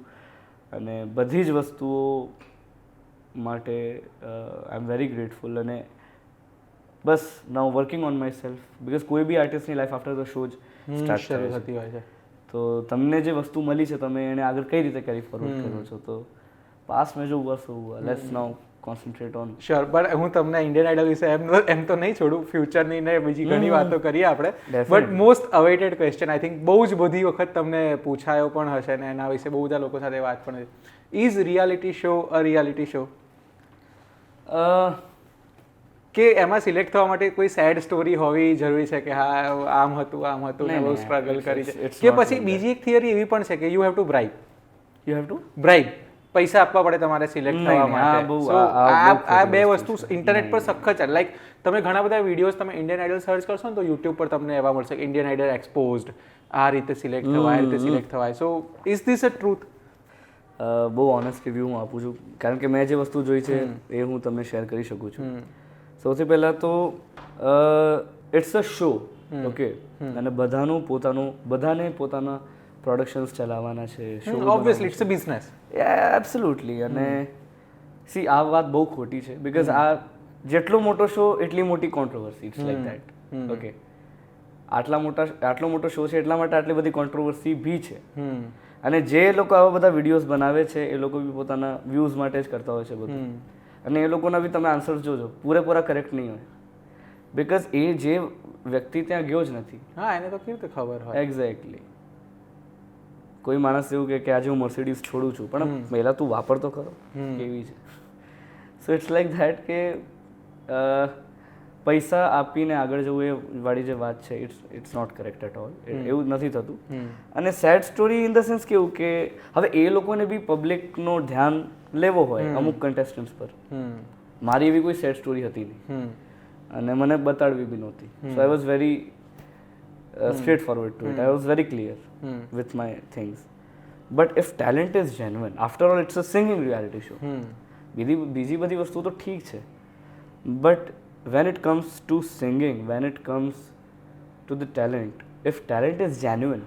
અને બધી જ વસ્તુઓ માટે આઈ એમ વેરી ગ્રેટફુલ. અને બસ now working on myself, because કોઈ બી આર્ટિસ્ટની લાઈફ આફ્ટર ધ શો જ સ્ટાર્ટ શરૂ થતી હોય છે. તો તમને જે વસ્તુ મળી છે તમે એને આગળ કઈ રીતે કેરી ફોરવર્ડ કરો છો. તો પાસ મેં જો બસ let's now concentrate on. Sure, but હું તમને ઇન્ડિયન આઇડલ વિશે એમ તો નહીં છોડું, ફ્યુચરની ને બીજી ઘણી વાતો કરીએ આપણે. But most awaited question I think બહુ જ બધી વખત તમને પૂછાયો પણ હશે ને એના વિશે બહુ બધા લોકો સાથે વાત પણ. Is reality saw a reality show? કે એમાં સિલેક્ટ થવા માટે કોઈ સેડ સ્ટોરી હોવી જરૂરી છે કે હા આમ હતું ને બહુ સ્ટ્રગલ કરી છે? કે પછી બીજી એક થિયરી એવી પણ છે કે યુ હેવ ટુ બ્રાઇબ, પૈસા આપવા પડે તમારે સિલેક્ટ થવા માટે. સો આ બે વસ્તુ ઇન્ટરનેટ પર સખત છે. લાઈક તમે ઘણા બધા વિડીયોઝ તમે ઇન્ડિયન આઇડલ સર્ચ કરશો ને તો યુટ્યુબ પર તમને એવા મળશે કે ઇન્ડિયન આઇડલ એક્સપોઝડ, આ રીતે સિલેક્ટ થવાય, આ રીતે સિલેક્ટ થવાય. સો ઇઝ ધીસ અ ટ્રુથ? બહુ ઓનેસ્ટ રિવ્યૂ હું આપું છું, કારણ કે મેં જે વસ્તુ જોઈ છે એ હું તમને શેર કરી શકું છું. સૌથી પહેલાં તો ઇટ્સ અ શો, ઓકે, અને બધાને પોતાના પ્રોડક્શન્સ ચલાવવાના છે. Obviously it's a business. Absolutely. અને સી આ વાત બહુ ખોટી છે, બીકોઝ આ જેટલો મોટો શો એટલી મોટી controversy. It's like that, okay. આટલો મોટો શો છે એટલા માટે આટલી બધી કોન્ટ્રોવર્સી બી છે. અને જે લોકો આવા બધા વિડીયોઝ બનાવે છે એ લોકો બી પોતાના વ્યૂઝ માટે જ કરતા હોય છે બધું. અને એ લોકોના બી તમે આન્સર્સ જોજો, પૂરેપૂરા કરેક્ટ નહીં હોય, બીકોઝ એ જે વ્યક્તિ ત્યાં ગયો જ નથી. હા, એને તો કેવી રીતે ખબર હોય? એક્ઝેક્ટલી. કોઈ માણસ એવું કે આજે હું મર્સિડીઝ છોડું છું, પણ પહેલાં તું વાપરતો ખરો કેવી છે. સો ઇટ્સ લાઈક ધેટ કે પૈસા આપીને આગળ જવું એ વાળી જે વાત છે, it's not correct at all. એવું નથી થતું. અને sad story in the sense કેવું કે હવે એ લોકોને બી પબ્લિકનો ધ્યાન લેવો હોય અમુક કન્ટેસ્ટન્ટ્સ પર. મારી એવી કોઈ સેડ સ્ટોરી હતી નહીં અને મને બતાડવી બી નહોતી. So I was very straightforward to it. I was very clear with my things. But if talent is genuine, after all it's a singing reality show. બીજી બધી વસ્તુ તો ઠીક છે, but when it comes to singing, when it comes to the talent, if talent is genuine,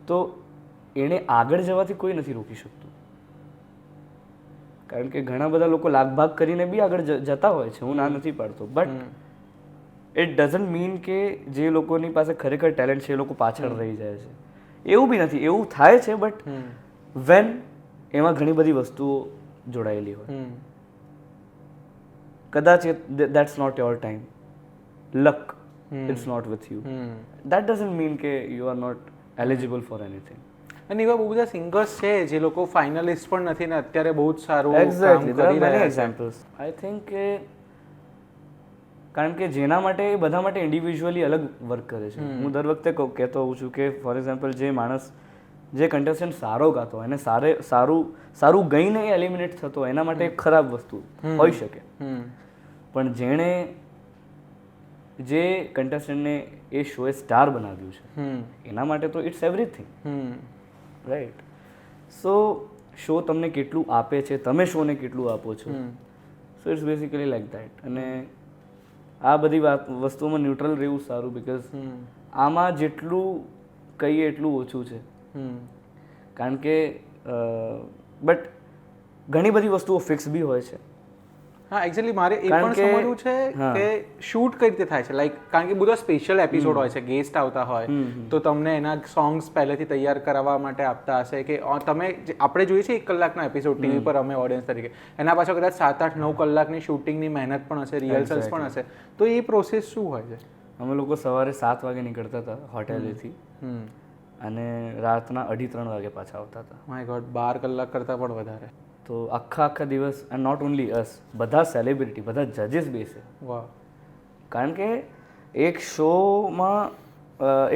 તો એને આગળ જવાથી કોઈ નથી રોકી શકતું. કારણ કે ઘણા બધા લોકો લાગભાગ કરીને બી આગળ જતા હોય છે, હું ના નથી પાડતો, બટ ઇટ ડઝન્ટ મીન કે જે લોકોની પાસે ખરેખર ટેલેન્ટ છે એ લોકો પાછળ રહી જાય છે. એવું બી નથી, એવું થાય છે, બટ વેન એમાં ઘણી બધી વસ્તુઓ જોડાયેલી હોય. કદાચ that's not your time, luck it's not with you, that doesn't mean કે you are not eligible for anything. અને એવા બહુ બધા સિંગર્સ છે જે લોકો ફાઇનલિસ્ટ પણ નથી ને અત્યારે બહુ જ સારું કામ કરી રહ્યા છે. એક્ઝામ્પલ્સ આઈ થિંક કે કારણ કે જેના માટે બધા માટે ઇન્ડિવિજ્યુઅલી અલગ વર્ક કરે છે. હું દર વખતે કહેતો હોઉં છું કે ફોર એક્ઝામ્પલ જે માણસ જે કન્ટેસ્ટન્ટ સારો ગાતો હોય અને સારું ગઈને એલિમિનેટ થતો હોય એના માટે એક ખરાબ વસ્તુ હોઈ શકે, પણ જેણે જે કન્ટેસ્ટન્ટને એ શોએ સ્ટાર બનાવ્યું છે એના માટે તો it's everything, right? So show તમને કેટલું આપે છે, તમે શોને કેટલું આપો છો, so it's basically like that. અને આ બધી વસ્તુઓમાં ન્યુટ્રલ રહેવું સારું, બીકોઝ આમાં જેટલું કહીએ એટલું ઓછું છે. કારણ કે બટ ઘણી બધી વસ્તુઓ ફિક્સ બી હોય છે. હા, એક્ઝેક્ટલી. મારે એ પણ સમજવું છે કે શૂટ કઈ રીતે થાય છે. લાઈક કારણ કે બધા સ્પેશિયલ એપિસોડ હોય છે, ગેસ્ટ આવતા હોય, તો તમને એના સોંગ્સ પહેલેથી તૈયાર કરાવવા માટે આપતા હશે કે તમે આપણે જોઈએ છે 1 કલાકનો એપિસોડ ટીવી પર અમે ઓડિયન્સ તરીકે, એના પાછળ કદાચ 7, 8, 9 કલાકની શૂટિંગની મહેનત પણ હશે, રિહર્સલ્સ પણ હશે. તો એ પ્રોસેસ શું હોય છે? અમે લોકો સવારે 7 વાગે નીકળતા હતા હોટેલેથી અને રાતના 2:30-3 વાગે પાછા આવતા હતા. માય ગોડ, 12 કલાક કરતાં પણ વધારે. તો આખા દિવસ, એન્ડ નોટ ઓનલી અસ, બધા સેલિબ્રિટી, બધા જજીસ બેસે. વાહ. કારણ કે એક શોમાં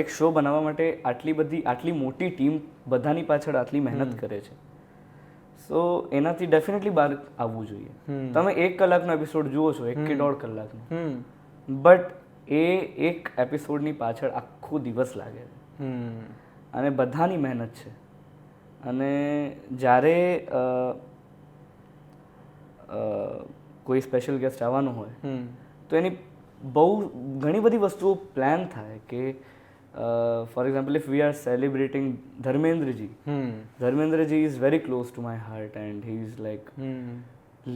એક શો બનાવવા માટે આટલી મોટી ટીમ બધાની પાછળ આટલી મહેનત કરે છે. સો એનાથી ડેફિનેટલી બહાર આવવું જોઈએ. તમે 1 કલાકનો એપિસોડ જુઓ છો, 1 કે 1.5 કલાકનો, બટ એ એક એપિસોડની પાછળ આખો દિવસ લાગે છે અને બધાની મહેનત છે. અને જ્યારે કોઈ સ્પેશિયલ ગેસ્ટ આવવાનું હોય તો એની બહુ ઘણી બધી વસ્તુઓ પ્લાન થાય કે for example if we are celebrating Dharmendraji is very close to my heart and he is like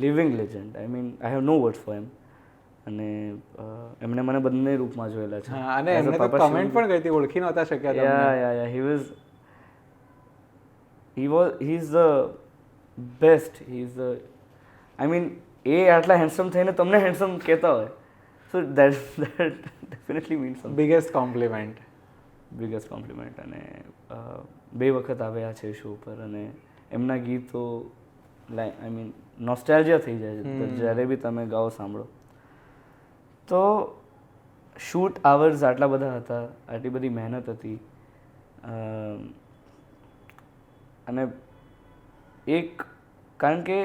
living legend. I mean I have no words for એમ. અને એમણે મને બંને રૂપમાં જોયેલા છે. અને એમને તો કમેન્ટ પણ કરી હતી, ઓળખી નહોતા શક્યા તમને. Yeah he is the best. He is the, I mean એ આટલા હેન્ડસમ થઈને તમને હેન્ડસમ કહેતા હોય, so that definitely means something. Biggest compliment. અને 2 વખત આવ્યા છે શો પર અને એમના ગીતો આઈ મીન નોસ્ટેલ્જિયા થઈ જાય છે જ્યારે બી તમે ગાઓ સાંભળો. તો શૂટ આવર્સ આટલા બધા હતા, આટલી બધી મહેનત હતી, અને એક કારણ કે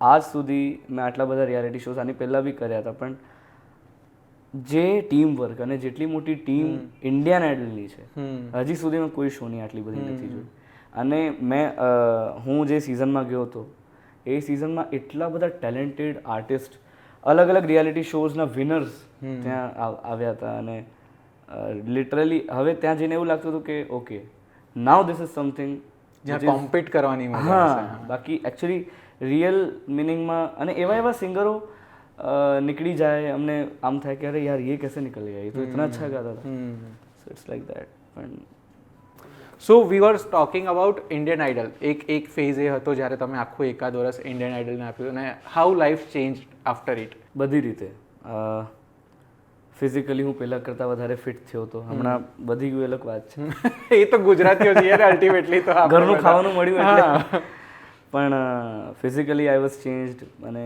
આજ સુધી મેં આટલા બધા રિયાલિટી શોઝ આની પહેલાં બી કર્યા હતા, પણ જે ટીમ વર્ક અને જેટલી મોટી ટીમ ઇન્ડિયન આઇડલની છે, હજી સુધી મેં કોઈ શોની આટલી બધી નથી જોઈ. અને હું જે સિઝનમાં ગયો હતો એ સિઝનમાં એટલા બધા ટેલેન્ટેડ આર્ટિસ્ટ, અલગ અલગ રિયાલિટી શોઝના વિનર્સ ત્યાં આવ્યા હતા. અને લિટરલી હવે ત્યાં જઈને એવું લાગતું હતું કે okay, now this is something જ્યાં કોમ્પિટ કરવાની મજા હા. બાકી એકચ્યુઅલી રિયલ મિનિંગમાં, અને એવા સિંગરો निकली जाए, हमने आम था कि अरे यार ये कैसे निकल गया, ये तो इतना अच्छा गाता था. So it's like that. So we were talking about Indian Idol. એક ફેઝ એ હતો જ્યારે તમે આખું 1 વર્ષ ઇન્ડિયન આઇડલને આપ્યું, અને how life change after it. બધી રીતે. ફિઝિકલી હું પહેલાં કરતાં વધારે ફિટ થયો હતો. હમણાં વધી ગયું અલગ વાત છે. એ તો ગુજરાતીઓ છીએ ને અલ્ટિમેટલી, તો ઘરનું ખાવાનું મળ્યું એટલે. પણ ફિઝિકલી આઈ વોઝ ચેન્જડ, અને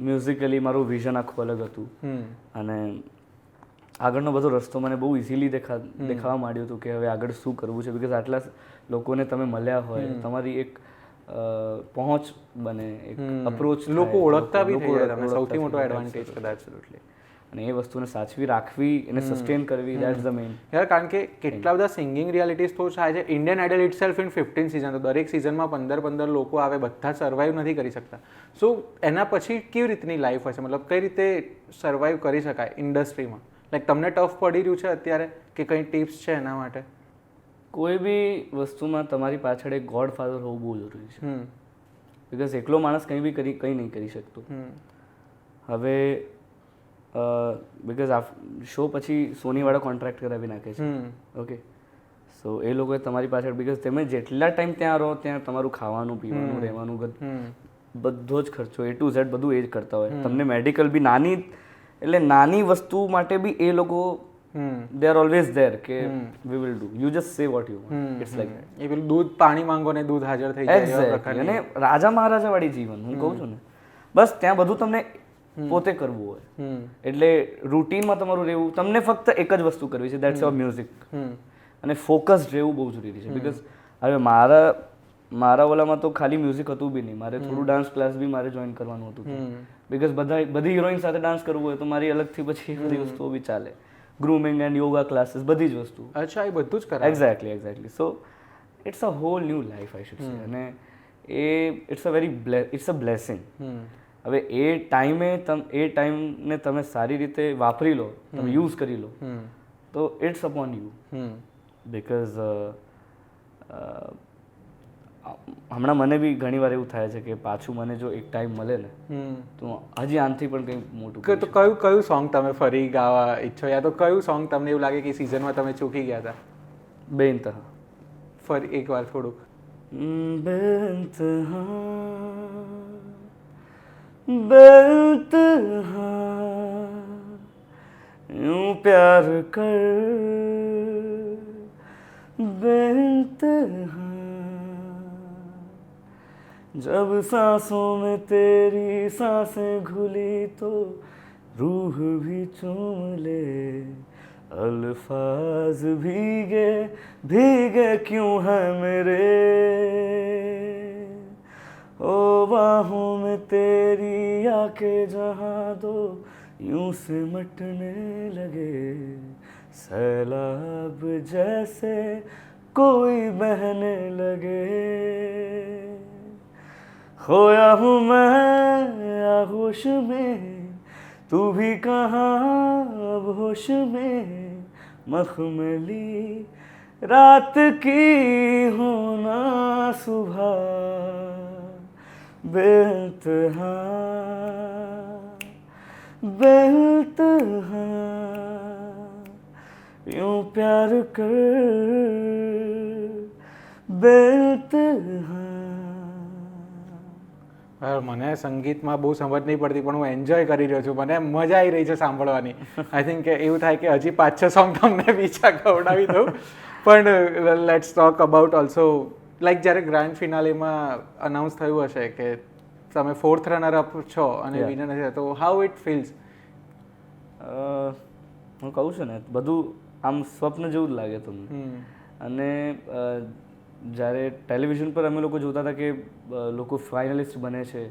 મ્યુઝિકલી મારું વિઝન આખું અલગ હતું. અને આગળનો બધો રસ્તો મને બહુ ઇઝીલી દેખાવા માંડ્યું હતું કે હવે આગળ શું કરવું છે. બિકોઝ આટલા લોકોને તમે મળ્યા હોય, તમારી એક પહોંચ બને, એક અપ્રોચ, લોકો ઓળખતા બી થઈ જાય. સૌથી મોટો એડવાન્ટેજ કદાચ. અને એ વસ્તુને સાચવી રાખવી, એને સસ્ટેન કરવી, દેટ્સ ધ મેઇન. યાર કારણ કે કેટલા બધા સિંગિંગ રિયાલિટીઝ તો થાય છે. Indian Idol itself in 15 season, તો દરેક સિઝનમાં 15 લોકો આવે, બધા સર્વાઈવ નથી કરી શકતા. સો એના પછી કેવી રીતની લાઈફ હશે, મતલબ કઈ રીતે સર્વાઈવ કરી શકાય ઇન્ડસ્ટ્રીમાં? લાઈક તમને ટફ પડી રહ્યું છે અત્યારે, કે કંઈ ટિપ્સ છે એના માટે? કોઈ બી વસ્તુમાં તમારી પાછળ એક ગોડ ફાધર હોવું બહુ જરૂરી છે. બિકોઝ એકલો માણસ કંઈ નહીં કરી શકતો. હવે બિકોઝ શો પછી સોનીવાળા કોન્ટ્રાક્ટ કરાવી નાખે છે. ઓકે, સો એ લોકોએ તમારી પાછળ, બિકોઝ તમે જેટલા ટાઈમ ત્યાં રહો ત્યાં તમારું ખાવાનું, પીવાનું, રહેવાનું, બધો જ ખર્ચો A to Z બધું એ જ કરતા હોય. તમને મેડિકલ બી નાની વસ્તુ માટે બી એ લોકો they are always there કે we will do, you just say what you want. It's like that. એ પેલું દૂધ પાણી માંગો ને દૂધ હાજર થઈ જાય. Exactly. અને રાજા મહારાજા વાળી જીવન હું કહું છું ને, બસ ત્યાં બધું તમને પોતે કરવું હોય. એટલે રૂટીનમાં તમારું રહેવું, તમને ફક્ત એક જ વસ્તુ કરવી છે, દેટ્સ યોર મ્યુઝિક. અને ફોકસ્ડ રહેવું બહુ જરૂરી છે. બિકોઝ હવે મારા ઓલામાં તો ખાલી મ્યુઝિક હતું બી નહીં, મારે થોડું ડાન્સ ક્લાસ બી મારે જોઈન કરવાનું હતું. બિકોઝ બધી હિરોઈન સાથે ડાન્સ કરવું હોય તો મારી અલગથી પછી બધી વસ્તુઓ બી ચાલે. ગ્રુમિંગ એન્ડ યોગા ક્લાસીસ, બધી જ વસ્તુ. અચ્છા, એ બધું જ કરાય? Exactly. So it's a whole new life I should say. અને ઇટ્સ અ બ્લેસિંગ. હવે એ ટાઈમને તમે સારી રીતે વાપરી લો, તમે યુઝ કરી લો, તો ઇટ્સ અપોન યુ. બિકોઝ હમણાં મને બી ઘણી વાર એવું થાય છે કે પાછું મને જો એક ટાઈમ મળે ને તો હજી આનાથી પણ કંઈ મોટું. તો કયું સોંગ તમે ફરી ગાવા ઈચ્છો, યા તો કયું સોંગ તમને એવું લાગે કે સિઝનમાં તમે ચૂકી ગયા હતા? બેઇંતહા. ફરી એકવાર થોડુંક. यूं प्यार कर बेइंतहा, जब सांसों में तेरी सांसें घुली तो रूह भी चूम ले, अल्फाज भीगे भीगे क्यों है मेरे, ओ बाहों में तेरी आके जहाँ दो यूं सिमटने लगे, सैलाब जैसे कोई बहने लगे, खोया हूँ मैं आगोश में, तू भी कहाँ अब होश में, मखमली रात की होना सुबह बेइंतहा बेइंतहा, यूं प्यार कर बेइंतहा. મને સંગીતમાં બહુ સમજ નહીં પડતી પણ હું એન્જોય કરી રહ્યો છું, મને મજા આવી રહી છે સાંભળવાની. આઈ થિંક કે એવું થાય કે હજી 5-6 સોંગ તમને બીજા ગવડાવી દઉં. પણ let's talk about also like જ્યારે ગ્રાન્ડ ફિનાલેમાં અનાઉન્સ થયું હશે કે તમે 4th રનર અપ છો અને વિનર છે, તો હાઉ ઇટ ફીલ્સ? હું કહું છું ને, બધું આમ સ્વપ્ન જેવું જ લાગે તમને. અને જ્યારે ટેલિવિઝન પર અમે લોકો જોતા હતા કે લોકો ફાઇનલિસ્ટ બને છે,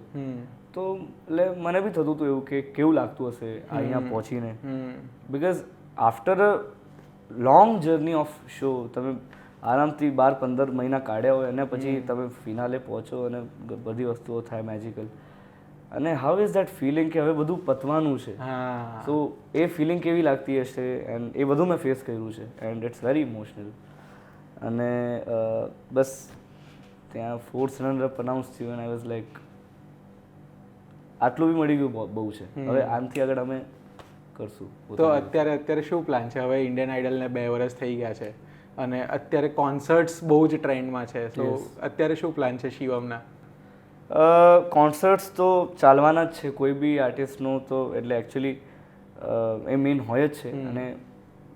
તો એટલે મને બી થતું હતું એવું કે કેવું લાગતું હશે અહીંયા પહોંચીને. Because after a long journey of show તમે આરામથી 12-15 મહિના કાઢ્યા હોય અને પછી તમે ફિનાલે પહોંચો અને બધી વસ્તુઓ થાય મેજિકલ. અને હાઉ ઇઝ દેટ ફિલિંગ કે હવે બધું પતવાનું છે, સો એ ફિલિંગ કેવી લાગતી હશે, એન્ડ એ બધું મેં ફેસ કર્યું છે એન્ડ ઇટ્સ વેરી ઇમોશનલ. અને બસ ત્યાં 4th રનર અપ અનાઉન્સ થયું અને આઈ વોઝ લાઈક આટલું બી મળી ગયું બહુ છે, હવે આનાથી આગળ અમે કરશું. તો અત્યારે શું પ્લાન છે? હવે ઇન્ડિયન આઇડલને 2 વર્ષ થઈ ગયા છે અને અત્યારે કોન્સર્ટ્સ બહુ જ ટ્રેન્ડમાં છે, તો અત્યારે શું પ્લાન છે શિવમના? કોન્સર્ટ્સ તો ચાલવાના જ છે કોઈ બી આર્ટિસ્ટનો, તો એટલે એકચ્યુઅલી એ મેઇન હોય જ છે અને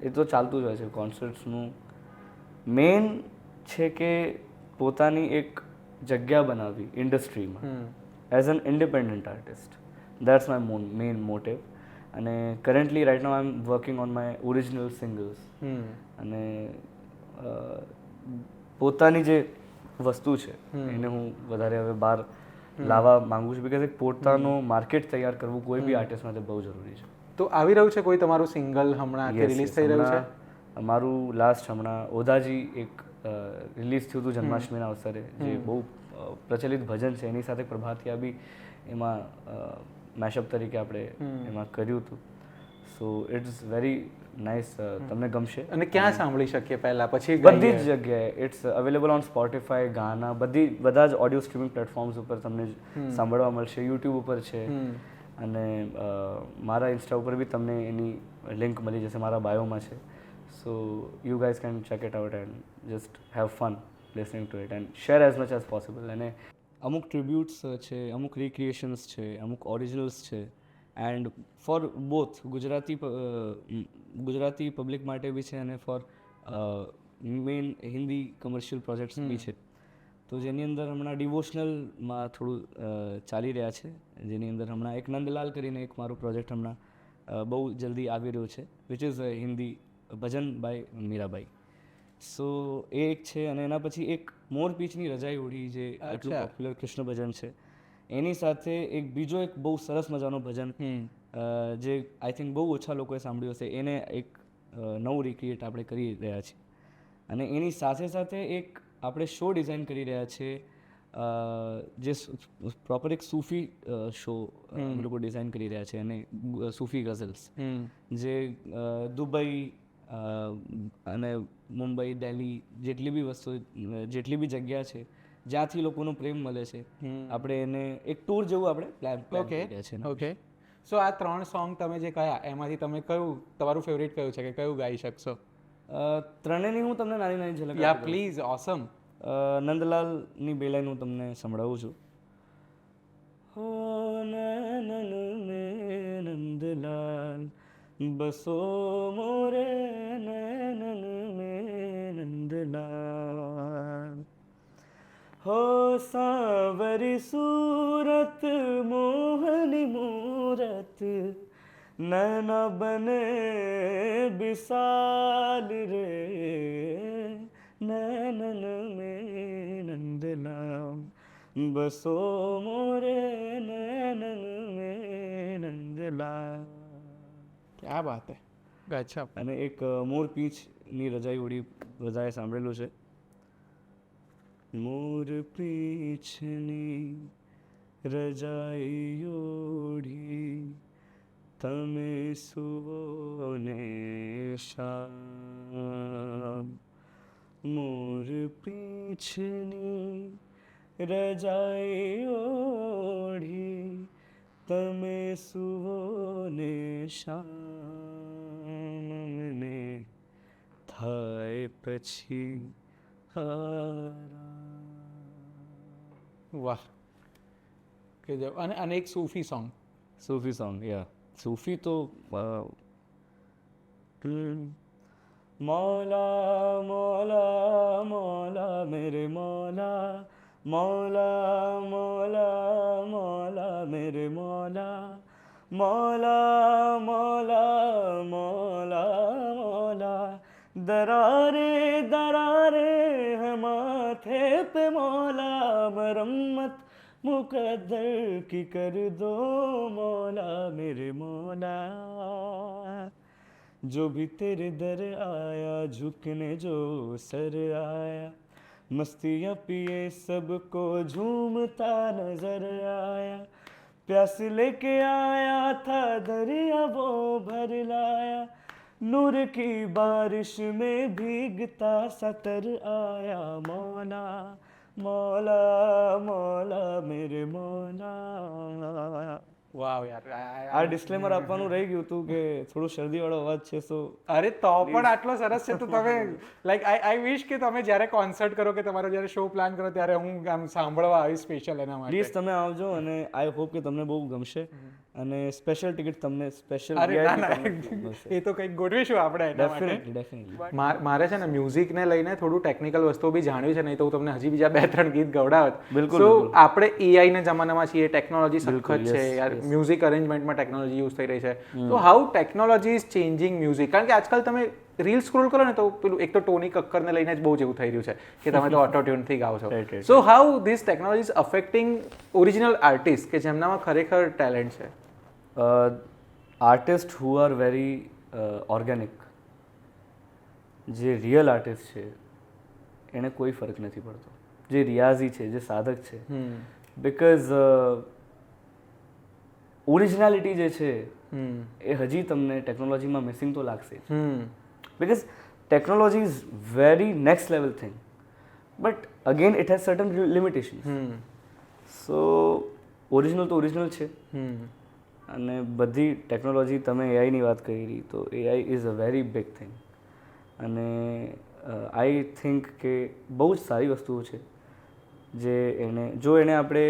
એ તો ચાલતું જ હોય છે. કોન્સર્ટ્સનું મેઇન છે કે પોતાની એક જગ્યા બનાવવી ઇન્ડસ્ટ્રીમાં as an independent artist. That's my main motive. અને currently right now I am working on my original singles. અને પોતાની જે વસ્તુ છે એને હું વધારે હવે બહાર લાવવા માંગુ છું, બિકોઝ એક પોતાનો માર્કેટ તૈયાર કરવું કોઈ બી આર્ટિસ્ટ માટે બહુ જરૂરી છે. તો આવી રહ્યું છે કોઈ તમારું સિંગલ હમણાં કે રિલીઝ થઈ રહ્યું છે? મારું લાસ્ટ હમણાં ઓધાજી એક રિલીઝ થયું હતું જન્માષ્ટમીના અવસરે, જે બહુ પ્રચલિત ભજન છે, એની સાથે પ્રભાતિયા બી એમાં મેશઅપ તરીકે આપણે એમાં કર્યું હતું. સો ઇટ્સ વેરી નાઇસ, તમને ગમશે. અને ક્યાં સાંભળી શકીએ પહેલા પછી? બધી જ જગ્યાએ ઇટ્સ અવેલેબલ ઓન સ્પોટીફાય, ગાના, બધા જ ઓડિયો સ્ટ્રીમિંગ પ્લેટફોર્મ્સ ઉપર તમને સાંભળવા મળશે. યુટ્યુબ ઉપર છે અને મારા ઇન્સ્ટા ઉપર બી તમને એની લિંક મળી જશે, મારા બાયોમાં છે. So you guys can check it out and just have fun listening to it and share as much as possible. અને અમુક ટ્રિબ્યુટ્સ છે, અમુક રિક્રિએશન્સ છે, અમુક ઓરિજિનલ્સ છે, and for both Gujarati public માટે બી છે અને for main Hindi commercial projects બી છે. તો જેની અંદર હમણાં ડિવોશનલમાં થોડું ચાલી રહ્યા છે, જેની અંદર હમણાં એક નંદલાલ કરીને એક મારો પ્રોજેક્ટ હમણાં બહુ જલ્દી આવી રહ્યો છે, which is Hindi bhajan by Mirabai. So એ એક છે. અને એના પછી એક મોરપીંછની રજાઈ ઓઢી જે આટલું પોપ્યુલર કૃષ્ણ ભજન છે, એની સાથે એક બીજો એક બહુ સરસ મજાનો ભજન જે આઈ થિંક બહુ ઓછા લોકોએ સાંભળ્યું હશે, એને એક નવું રિક્રિએટ આપણે કરી રહ્યા છીએ. અને એની સાથે સાથે એક આપણે શો ડિઝાઇન કરી રહ્યા છીએ, જે પ્રોપર એક સૂફી શો લોકો ડિઝાઇન કરી રહ્યા છે, અને સૂફી ગઝલ્સ જે દુબઈ અને મુંબઈ, દિલ્હી, જેટલી બી વસ્તુ, જેટલી બી જગ્યા છે જ્યાંથી લોકોનો પ્રેમ મળે છે, આપણે એને એક ટૂર જેવું આપણે પ્લાન કરી રહ્યા છીએ. ઓકે. સો આ 3 સોંગ તમે જે કયા, એમાંથી તમે કયું તમારું ફેવરિટ કયું છે કે કયું ગાઈ શકશો? ત્રણેયની હું તમને નાની નાની ઝલક. યા પ્લીઝ. ઓસમ. નંદલાલની બે લાઈન હું તમને સંભળાવું છું. હો નંદલાલ बसो मोरे नैनन में नंदलाल हो सांवरी सूरत मोहनी मूरत नैना बने विशाल रे नैनन में नंदलाल बसो मोरे नैनन में नंदलाल. ક્યાં બાત હે, ગજબ. અને એક મોર પીંછની રજાઈ ઉડી બધાએ સાંભળેલું છે. મોર પીંછની રજાઈ ઓઢી તમે સુવો ને શામ મોર પીંછની રજાઈ ઓઢી તમે સુવો ને શામ ને થાય પછી વાહ, કે જબ. અને એક સૂફી સોંગ. सूफी सॉन्ग या सूफी तो मौला मौला मौला मेरे मौला मौला मौला मौला मेरे मौला मौला मौला मौला मौला दरारे दरारे है माथे पे मौला मरम्मत मुकद्दर की कर दो मौला मेरे मौला जो भी तेरे दर आया झुकने जो सर आया मस्तियाँ पिए सबको झूमता नजर आया प्यास लेके आया था दरिया वो भर लाया नूर की बारिश में भीगता सा तर आया मौला मौला मौला मेरे मौला. વાવ યાર. આ ડિસ્ક્લેમર આપવાનું રહી ગયું હતું કે થોડું શરદીવાળો અવાજ છે સો અરે તો પણ આટલો સરસ છે તો તમે લાઈક આઈ વિશ કે તમે જ્યારે કોન્સર્ટ કરો કે તમારો જ્યારે શો પ્લાન કરો ત્યારે હું આમ સાંભળવા આવીશ સ્પેશિયલ એના માટે. પ્લીઝ તમે આવજો અને આઈ હોપ કે તમને બહુ ગમશે અને સ્પેશિયલ ટિકિટ તમને સ્પેશિયલ અરે ના ના, એ તો કંઈક ગોઠવીશું આપણે એના માટે. ડેફિનેટલી મારે છે ને મ્યુઝિકને લઈને થોડું ટેકનિકલ વસ્તુઓ બી જાણવી છે, નહીં તો હું તમને હજી બીજા 2-3 ગીત ગવડાવત. બિલકુલ, સો બિલકુલ. આપણે AI ના જમાનામાં છીએ, ટેકનોલોજી સખત છે yes, યાર, મ્યુઝિક અરેન્જમેન્ટમાં ટેકનોલોજી યુઝ થઈ રહી છે. તો how technology is changing music? કારણ કે આજકાલ તમે રીલ સ્ક્રોલ કરો ને તો પેલું એક તો ટોની કક્કરને લઈને જ બહુ જેવું થઈ રહ્યું છે કે તમે તો ઓટો ટ્યુનથી ગાઓ છો. Right, right. So how this technology is affecting original artist કે જેમનામાં ખરેખર ટેલેન્ટ છે? Artist who are very organic, જે રિયલ આર્ટિસ્ટ છે એને કોઈ ફરક નથી પડતો. જે રિયાઝી છે, જે સાધક છે, બિકોઝ ઓરિજિનાલિટી જે છે એ હજી તમને ટેકનોલોજીમાં મિસિંગ તો લાગશે. Because technology is very next level thing but again it has certain limitation. So original તો ઓરિજિનલ છે અને બધી ટેકનોલોજી તમે એઆઈની વાત કરી તો AI is a very big thing અને આઈ થિંક કે બહુ જ સારી વસ્તુઓ છે જે જો એને આપણે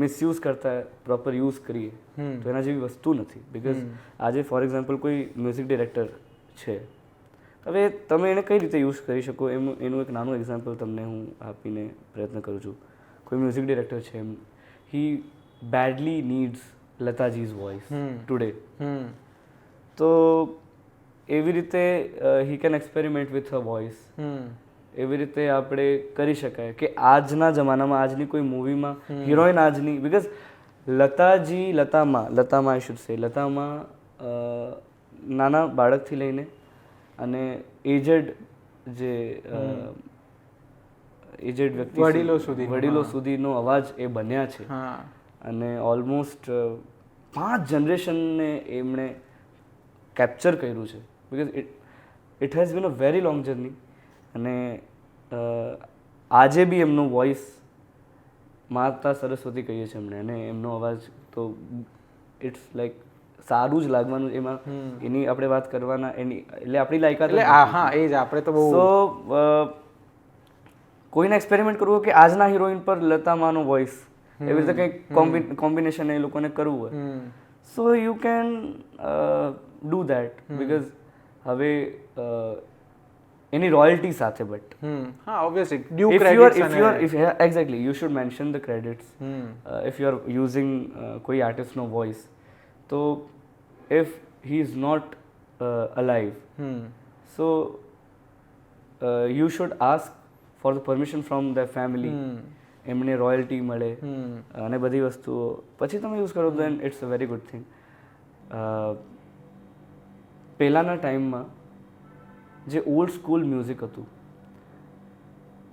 મિસયુઝ કરતા પ્રોપર યુઝ કરીએ તો એના જેવી વસ્તુ નથી. બિકોઝ આજે ફોર એક્ઝામ્પલ કોઈ મ્યુઝિક ડિરેક્ટર છે, હવે તમે એને કઈ રીતે યુઝ કરી શકો એનું એક નાનું એક્ઝામ્પલ તમને હું આપીને પ્રયત્ન કરું છું. કોઈ મ્યુઝિક ડિરેક્ટર છે, હી બેડલી નીડ્સ લતાજી's voice today. તો એવી રીતે he can experiment with her voice. એવી રીતે આપણે કરી શકાય કે આજના જમાનામાં આજની કોઈ મૂવીમાં હિરોઈન આજની, બિકોઝ લતામાં આઈ શુડ સે લતામાં નાના બાળકથી લઈને અને એજેડ વ્યક્તિ વડીલો સુધીનો અવાજ એ બન્યા છે અને ઓલમોસ્ટ 5 જનરેશનને એમણે કેપ્ચર કર્યું છે. Because it has been a very long journey અને આજે બી એમનો વોઇસ માતા સરસ્વતી કહીએ છીએ એમને અને એમનો અવાજ તો ઇટ્સ લાઈક સારું જ લાગવાનું. એમાં એની આપણે વાત કરવાના એની એટલે આપણી લાયકાત એટલે હા એ જ આપણે તો બહુ. સો કોઈને એક્સપેરિમેન્ટ કરવું કે આજના હિરોઈન પર લતામાનો વોઇસ એવી રીતે કંઈક કોમ્બિનેશન એ લોકોને કરવું હોય so you can do that because હવે એની રોયલ્ટી સાથે બટ હા obviously due if credits exactly you should mention the credits if you are using કોઈ artist નો voice તો if he is not alive so you should ask for the permission from their family એમને રોયલ્ટી મળે અને બધી વસ્તુઓ પછી તમે યુઝ કરો then it's a very good thing પહેલાંના ટાઈમમાં જે ઓલ્ડ સ્કૂલ મ્યુઝિક હતું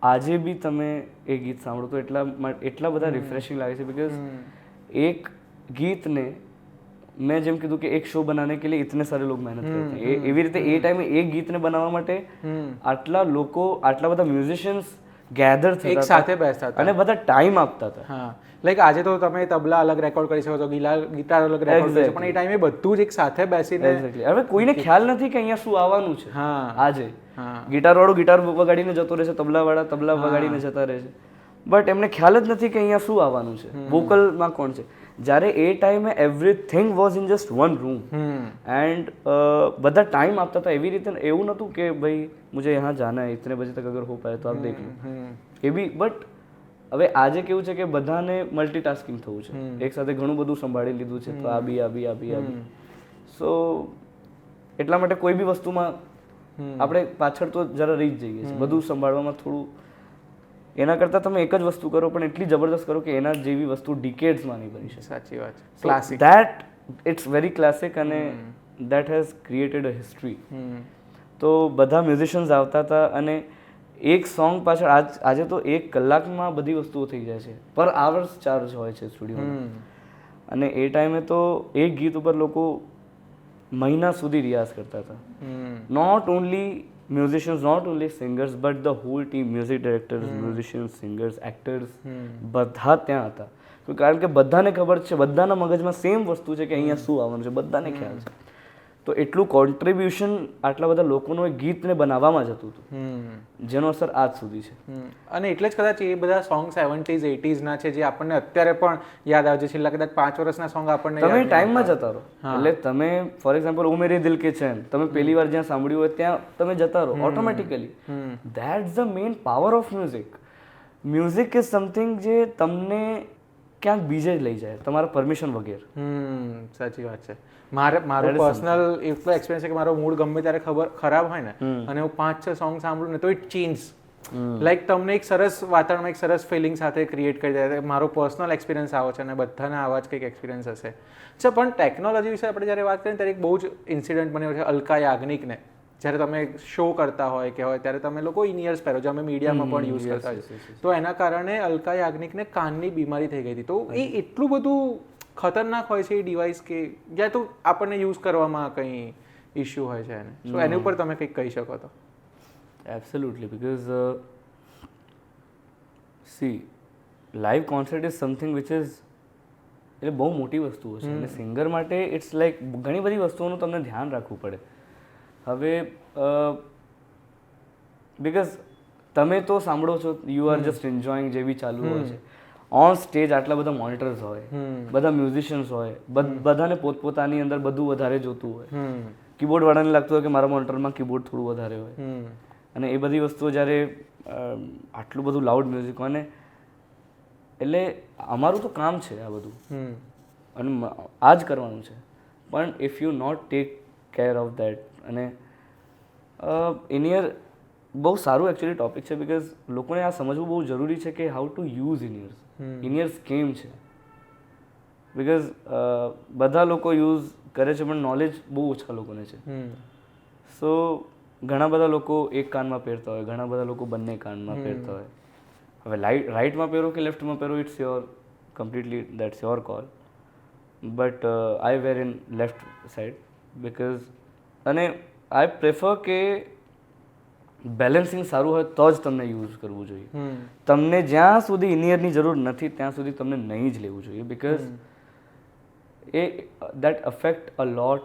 આજે બી તમે એ ગીત સાંભળો તો એટલા બધા રિફ્રેશિંગ લાગે છે બિકોઝ એક ગીતને મેં જેમ કીધું કે એક શો બનાને કે લીએ ઇતને સારે લોગ મહેનત કરતે हैं એવી રીતે એ ટાઈમે એક ગીતને બનાવવા માટે આટલા લોકો આટલા બધા મ્યુઝિશિયન્સ ગેધર થતા એક સાથે બેસતા હતા અને બધા ટાઈમ આપતા હતા હા લાઈક આજે તો તમે તબલા અલગ રેકોર્ડ કરી શકો છો ગિટાર અલગ રેકોર્ડ કરી શકો પણ એ ટાઈમે બધું જ એક સાથે બેસીને એક્ઝેક્ટલી હવે કોઈને ખ્યાલ નથી કે અહીંયા શું આવવાનું છે હા આજે ગિટાર વાળો ગિટાર વગાડીને જતો રહેશે તબલા વાળા તબલા વગાડીને જતા રહેશે બટ એમને ખ્યાલ જ નથી કે અહીંયા શું આવવાનું છે વોકલમાં કોણ છે જ્યારે એ ટાઈમે everything was in just one room and બધા ટાઈમ આપતા હતા એવી રીતે એવું નહોતું કે ભાઈ મુझे यहाँ जाना है इतने बजे तक अगर हो पाए तो आप देख लो એ બી બટ હવે આજે કેવું છે કે બધાને મલ્ટીટાસ્કિંગ થવું છે એક સાથે ઘણું બધું સંભાળી લીધું છે તો આ બી સો એટલા માટે કોઈ બી વસ્તુમાં આપણે પાછળ તો જરા રહી જ જઈએ છીએ બધું સંભાળવામાં થોડું એના કરતાં તમે એક જ વસ્તુ કરો પણ એટલી જબરદસ્ત કરો કે એના જેવી વસ્તુ ડિકેડ્સમાં નહીં બની શકે સાચી વાત છે classic that it's very classic અને that has created a history તો બધા મ્યુઝિશિયન્સ આવતા હતા અને એક સોંગ પાછળ આજે તો 1 કલાકમાં બધી વસ્તુઓ થઈ જાય છે પર આવર્સ ચાર્જ હોય છે સ્ટુડિયોમાં અને એ ટાઈમે તો એક ગીત ઉપર લોકો મહિના સુધી રિયાઝ કરતા હતા not only musicians, not only singers but the whole team, music directors, musicians, singers, actors, બધા ત્યાં હતા કારણ કે બધાને ખબર છે બધાના મગજમાં સેમ વસ્તુ છે કે અહીંયા શું આવવાનું છે બધાને ખ્યાલ છે તો એટલું કોન્ટ્રીબ્યુશન આટલા બધા લોકોનું એક ગીતને બનાવવામાં જતું હતું જેનો અસર આજ સુધી છે અને એટલે જ કદાચ એ બધા સોંગ 70s 80s ના છે જે આપણને અત્યારે પણ યાદ આવે છે છેલ્લા કદાચ 5 વર્ષના સોંગ આપણને તમે ટાઈમમાં જતા રહો એટલે તમે ફોર એક્ઝામ્પલ ઓ મેરે દિલ કે ચેન તમે પહેલી વાર જ્યાં સાંભળ્યું હોય ત્યાં તમે જતા રહો automatically that's the main power of music music is something જે તમને ક્યાંક બીજે જ લઈ જાય તમારા પરમિશન વગેરે સાચી વાત છે મારું પર્સનલ એટલો એક્સપિરિયન્સ છે કે મારો મૂડ ગમે ત્યારે ખરાબ હોય ને અને હું 5-6 સોંગ સાંભળું ને તો ઇટ ચેન્જ લાઈક તમને એક સરસ વાતાવરણમાં એક સરસ ફિલિંગ સાથે ક્રિએટ કરી દે મારો પર્સનલ એક્સપિરિયન્સ આવો છે અને બધાના આવા જ કંઈક એક્સપિરિયન્સ હશે અચ્છા પણ ટેકનોલોજી વિશે આપણે જ્યારે વાત કરીએ ત્યારે એક બહુ જ ઇન્સિડન્ટ બન્યો છે અલકા યાજ્ઞિકને જ્યારે તમે શો કરતા હોય કે હોય ત્યારે તમે લોકો ઇનયર્સ પહેરો છો અમે મીડિયામાં પણ યુઝ કરતા હોય તો એના કારણે અલકા યાજ્ઞિકને કાનની બીમારી થઈ ગઈ હતી તો એ એટલું બધું ખતરનાક હોય છે એ ડિવાઇસ કે જ્યાં તો આપણને યુઝ કરવામાં કંઈ ઇશ્યુ હોય છે એને સો એની ઉપર તમે કંઈક કહી શકો તો absolutely because she live concert is something which is એટલે બહુ મોટી વસ્તુઓ છે અને સિંગર માટે ઇટ્સ લાઈક ઘણી બધી વસ્તુઓનું તમને ધ્યાન રાખવું પડે હવે બીકોઝ તમે તો સાંભળો છો યુ આર જસ્ટ એન્જોઈંગ જે બી ચાલુ હોય છે ઓન સ્ટેજ આટલા બધા મોનિટર્સ હોય બધા મ્યુઝિશિયન્સ હોય બધાને પોતપોતાની અંદર બધું વધારે જોતું હોય કીબોર્ડ વાળાને લાગતું હોય કે મારા મોનિટરમાં કીબોર્ડ થોડું વધારે હોય અને એ બધી વસ્તુઓ જ્યારે આટલું બધું લાઉડ મ્યુઝિક હોય ને એટલે અમારું તો કામ છે આ બધું અને આ જ કરવાનું છે પણ if you not take care of that અને ઇનિયર બહુ સારું એકચ્યુઅલી ટોપિક છે બિકોઝ લોકોને આ સમજવું બહુ જરૂરી છે કે હાઉ ટુ યુઝ ઇનિયર્સ ઇનિયર્સ કેમ છે બિકોઝ બધા લોકો યુઝ કરે છે પણ નોલેજ બહુ ઓછા લોકોને છે સો ઘણા બધા લોકો એક કાનમાં પહેરતા હોય ઘણા બધા લોકો બંને કાનમાં પહેરતા હોય હવે રાઈટમાં પહેરો કે લેફ્ટમાં પહેરો it's your completely that's your call but I wear in left side because અને આઈ પ્રેફર કે બેલેન્સિંગ સારું હોય તો જ તમને યુઝ કરવું જોઈએ તમને જ્યાં સુધી ઇનિયરની જરૂર નથી ત્યાં સુધી તમને નહીં જ લેવું જોઈએ because A that affect a lot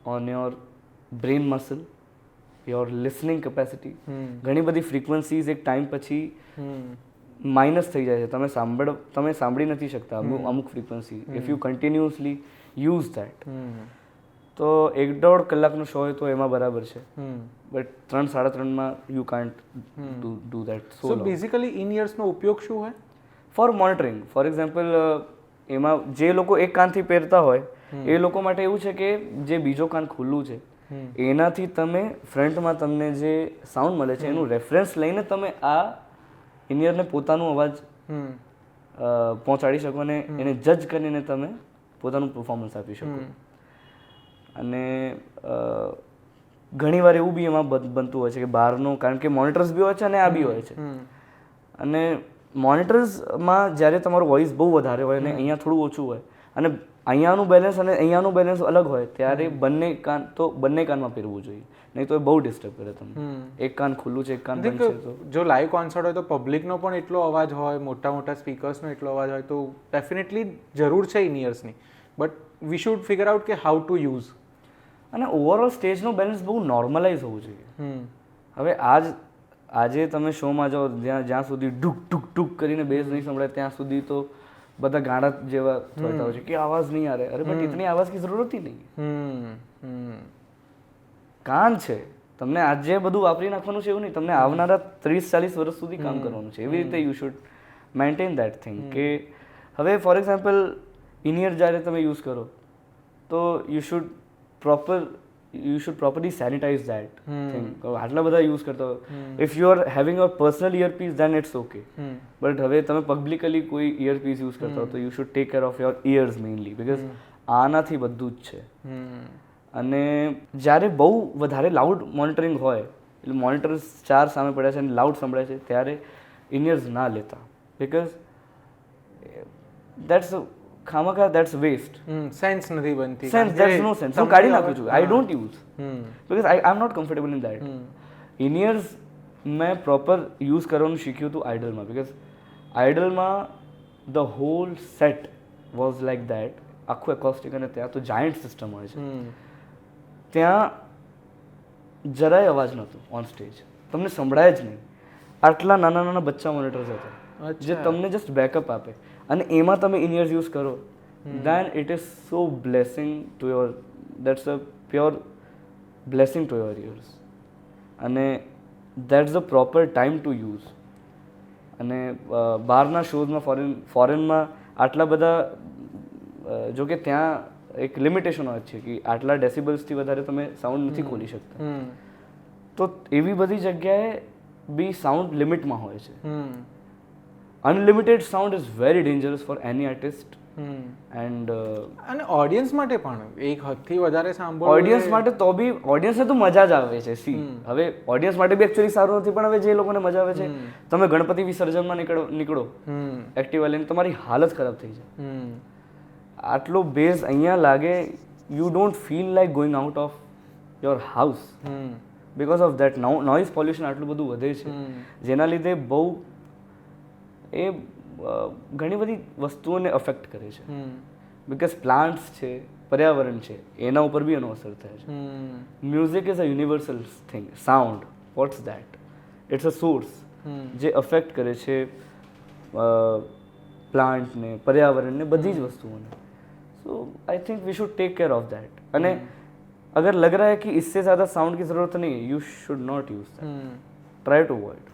on your brain muscle your listening capacity ઘણી બધી ફ્રીક્વન્સીઝ એક ટાઈમ પછી માઇનસ થઈ જાય છે તમે સાંભળી નથી શકતા અમુક frequency if you continuously use that. તો 1.5 કલાકનો શો હોય તો એમાં બરાબર છે, બટ 3-3.5માં you can't do that. So basically in ઇયર્સનો ઉપયોગ શું હોય? Four monitoring. ફોર એક્ઝામ્પલ, એમાં જે લોકો એક કાનથી પહેરતા હોય એ લોકો માટે એવું છે કે જે બીજો કાન ખુલ્લું છે એનાથી તમે ફ્રન્ટમાં તમને જે સાઉન્ડ મળે છે એનું રેફરન્સ લઈને તમે આ ઇનિયરને પોતાનો અવાજ પહોંચાડી શકો અને એને જજ કરીને તમે પોતાનું પરફોર્મન્સ આપી શકો. અને ઘણીવાર એવું બી એમાં બનતું હોય છે કે બહારનું, કારણ કે મોનિટર્સ બી હોય છે અને આ બી હોય છે, અને મોનિટર્સમાં જ્યારે તમારો વોઇસ બહુ વધારે હોય અને અહીંયા થોડું ઓછું હોય અને અહીંયાનું બેલેન્સ અને અહીંયાનું બેલેન્સ અલગ હોય, ત્યારે બંને કાનમાં પહેરવું જોઈએ, નહીં તો એ બહુ ડિસ્ટર્બ કરે તમને. એક કાન ખુલ્લું છે, એક કાન બંધ છે તો જો લાઈવ કોન્સર્ટ હોય તો પબ્લિકનો પણ એટલો અવાજ હોય, મોટા મોટા સ્પીકર્સનો એટલો અવાજ હોય, તો ડેફિનેટલી જરૂર છે ઇન ઇયર્સની, but we should figure out કે હાઉ ટુ યુઝ. અને ઓવરઓલ સ્ટેજનું બેલેન્સ બહુ નોર્મલાઇઝ હોવું જોઈએ. હવે આજે તમે શોમાં જાઓ જ્યાં સુધી ઢુક ઢુક ઢુક કરીને બેઝ નહીં સંભળાય ત્યાં સુધી તો બધા ગાણા જેવા થતા હોય છે કે આવાજ નહીં આ રહે. અરે બટ ઇતની આવાજ કી જરૂરત ही નહીં. કાન છે, તમને આજે બધું વાપરી નાખવાનું છે એવું નહીં, તમને આવનારા 30-40 વર્ષ સુધી કામ કરવાનું છે. એવી રીતે you should maintain that thing. કે હવે ફોર એક્ઝામ્પલ ઇનિયર જ્યારે તમે યુઝ કરો તો you should properly sanitize that thing. આટલા બધા યુઝ કરતા હોય. If you are having a personal earpiece then it's okay, but હવે તમે પબ્લિકલી કોઈ ઇયરપીસ યુઝ કરતા હો તો you should take care of your ears mainly, because આનાથી બધું જ છે. અને જ્યારે બહુ વધારે લાઉડ મોનિટરિંગ હોય, એટલે મોનિટર્સ 4 સામે પડ્યા છે અને લાઉડ સંભળાય છે, ત્યારે ઇનિયર્સ ના લેતા, બીકોઝ ખામાખા દેટ્સ વેસ્ટ. સેન્સ નથી બનતી. Sense, that's no sense. હું કાઢી નાખું છું. I don't use because I am not comfortable in that. In ears મેં પ્રોપર યુઝ કરવાનું શીખ્યું હતું આઇડલમાં, બીકોઝ આઇડલમાં the whole set was like that, આખું એકોસ્ટિક, અને ત્યાં તો જાયન્ટ સિસ્ટમ હોય છે. ત્યાં જરાય અવાજ નહોતો ઓન સ્ટેજ, તમને સંભળાય જ નહીં. આટલા નાના નાના બચ્ચા મોનિટર્સ હતા જે તમને જસ્ટ બેકઅપ આપે, અને એમાં તમે ઇનિયર્સ યુઝ કરો, then it is so blessing to your, that's a pure blessing to your ears. And that's the proper time to use. અને બહારના શોઝમાં ફોરેનમાં આટલા બધા, જો કે ત્યાં એક લિમિટેશન હોય છે કે આટલા ડેસિબલ્સથી વધારે તમે સાઉન્ડ નથી ખોલી શકતા, તો એવી બધી જગ્યાએ બી સાઉન્ડ લિમિટમાં હોય છે. Unlimited sound is very dangerous for any artist. And અને ઓડિયન્સ માટે પણ એક હદથી વધારે સાંભળવું, ઓડિયન્સ માટે તો બી, ઓડિયન્સને તો મજા જ આવે છે. સી, હવે ઓડિયન્સ માટે બી એકચ્યુઅલી સારું નથી, પણ હવે જે લોકોને મજા આવે છે, તમે ગણપતિ વિસર્જનમાં નીકળો એક્ટિવા લઈને, તમારી હાલત ખરાબ થઈ જાય. આટલો બેઝ અહીંયા લાગે, you don't feel like going out of your house because of that. Noise pollution આટલું બધું વધે છે, જેના લીધે બહુ એ ઘણી બધી વસ્તુઓને અફેક્ટ કરે છે. બિકોઝ પ્લાન્ટ્સ છે, પર્યાવરણ છે, એના ઉપર બી એનો અસર થાય છે. Music is a universal thing. Sound, what's that? It's a source જે અફેક્ટ કરે છે પ્લાન્ટને, પર્યાવરણને, બધી જ વસ્તુઓને. So I think we should take care of that. અને अगर लग रहा है कि इससे ज़्यादा साउंड की ज़रूरत नहीं है, you should not use that. Try to avoid.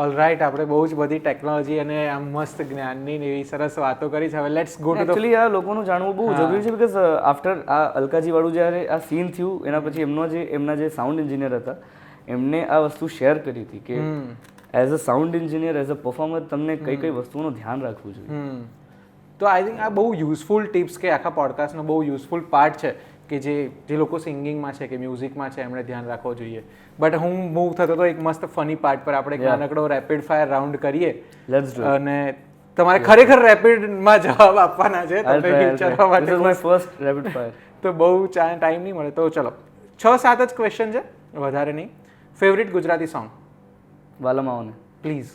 Alright, આપણે બહુ જ બધી ટેકનોલોજી અને આમ મસ્ત જ્ઞાનની ને એવી સરસ વાતો કરી છે. હવે લેટ્સ ગો ટુ એકચ્યુઅલી આ લોકોનું જાણવું બહુ જરૂરી છે, બીકોઝ આફ્ટર આ અલકાજી વાળું જ્યારે આ સીન થયું એના પછી એમના જે સાઉન્ડ એન્જિનિયર હતા એમને આ વસ્તુ શેર કરી હતી કે as a sound engineer, as a performer તમને કઈ કઈ વસ્તુઓનું ધ્યાન રાખવું જોઈએ. તો આઈ થિંક આ બહુ યુઝફુલ ટિપ્સ કે આખા પોડકાસ્ટનો બહુ યુઝફુલ પાર્ટ છે કે જે લોકો સિંગિંગમાં છે કે મ્યુઝિકમાં છે એમણે ધ્યાન રાખવું જોઈએ. બટ હું મૂવ થતો તો એક મસ્ત ફની પાર્ટ પર આપણે એક નાનકડો રેપિડ ફાયર રાઉન્ડ કરીએ. Let's do. અને તમારે ખરેખર રેપિડમાં જવાબ આપવાના છે, તમને વિચારવા માટે. This is my first rapid fire. તો બહુ ટાઈમ નહીં મળે, તો ચલો 6-7 જ ક્વેશ્ચન છે, વધારે નહીં. Favourite Gujarati song? વાલમાઓને. પ્લીઝ.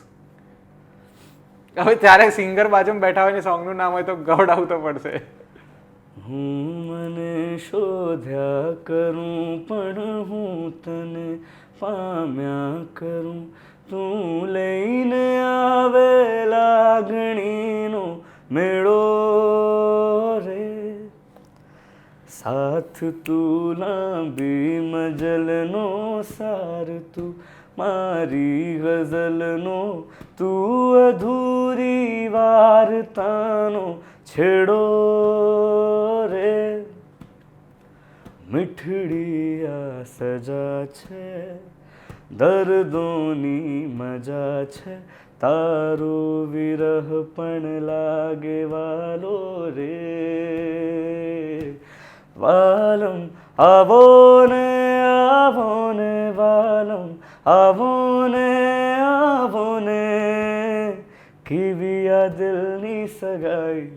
હવે ત્યારે સિંગર બાજુમાં બેઠા હોય ને સોંગનું નામ હોય તો ગવડાવવું તો પડશે. હું મને શોધ્યા કરું પણ હું તને પામ્યા કરું, તું લઈને આવે લાગણીનો મેળો રે. સાથ તું લાંબી મજલનો સાર તું મારી ગઝલનો તું અધૂરી વાર્તાનો છેડો રે મીઠડી આ સજા છે દર્દોની મજા છે તારો વિરહ પણ લાગે વાલો રે વાલમ આવો ને વાલમ આવો ને કેવી આ દિલની સગાઈ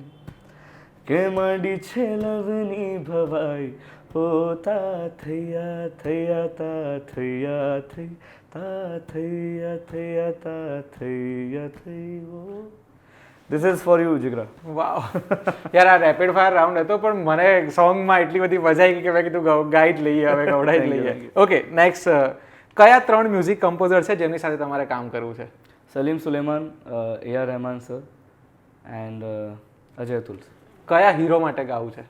કે માંડી છે લવની ભવાઈ ઓ તા થયા તા થયા થઈ તા થયા થઈ ઓ ધીસ ઇઝ ફોર યુ જીગરા. વાવ યાર આ રેપિડ ફાયર રાઉન્ડ હતો પણ મને સોંગમાં એટલી બધી મજા આવી કે મેં કીધું ગાઈ જ લઈએ હવે ગવડાઈ જ લઈએ. ઓકે નેક્સ્ટ કયા 3 મ્યુઝિક કમ્પોઝર છે જેમની સાથે તમારે કામ કરવું છે? Salim Sulaiman, AR Rahman sir and Ajay Atul. કયા હીરો માટે ગાવું છે?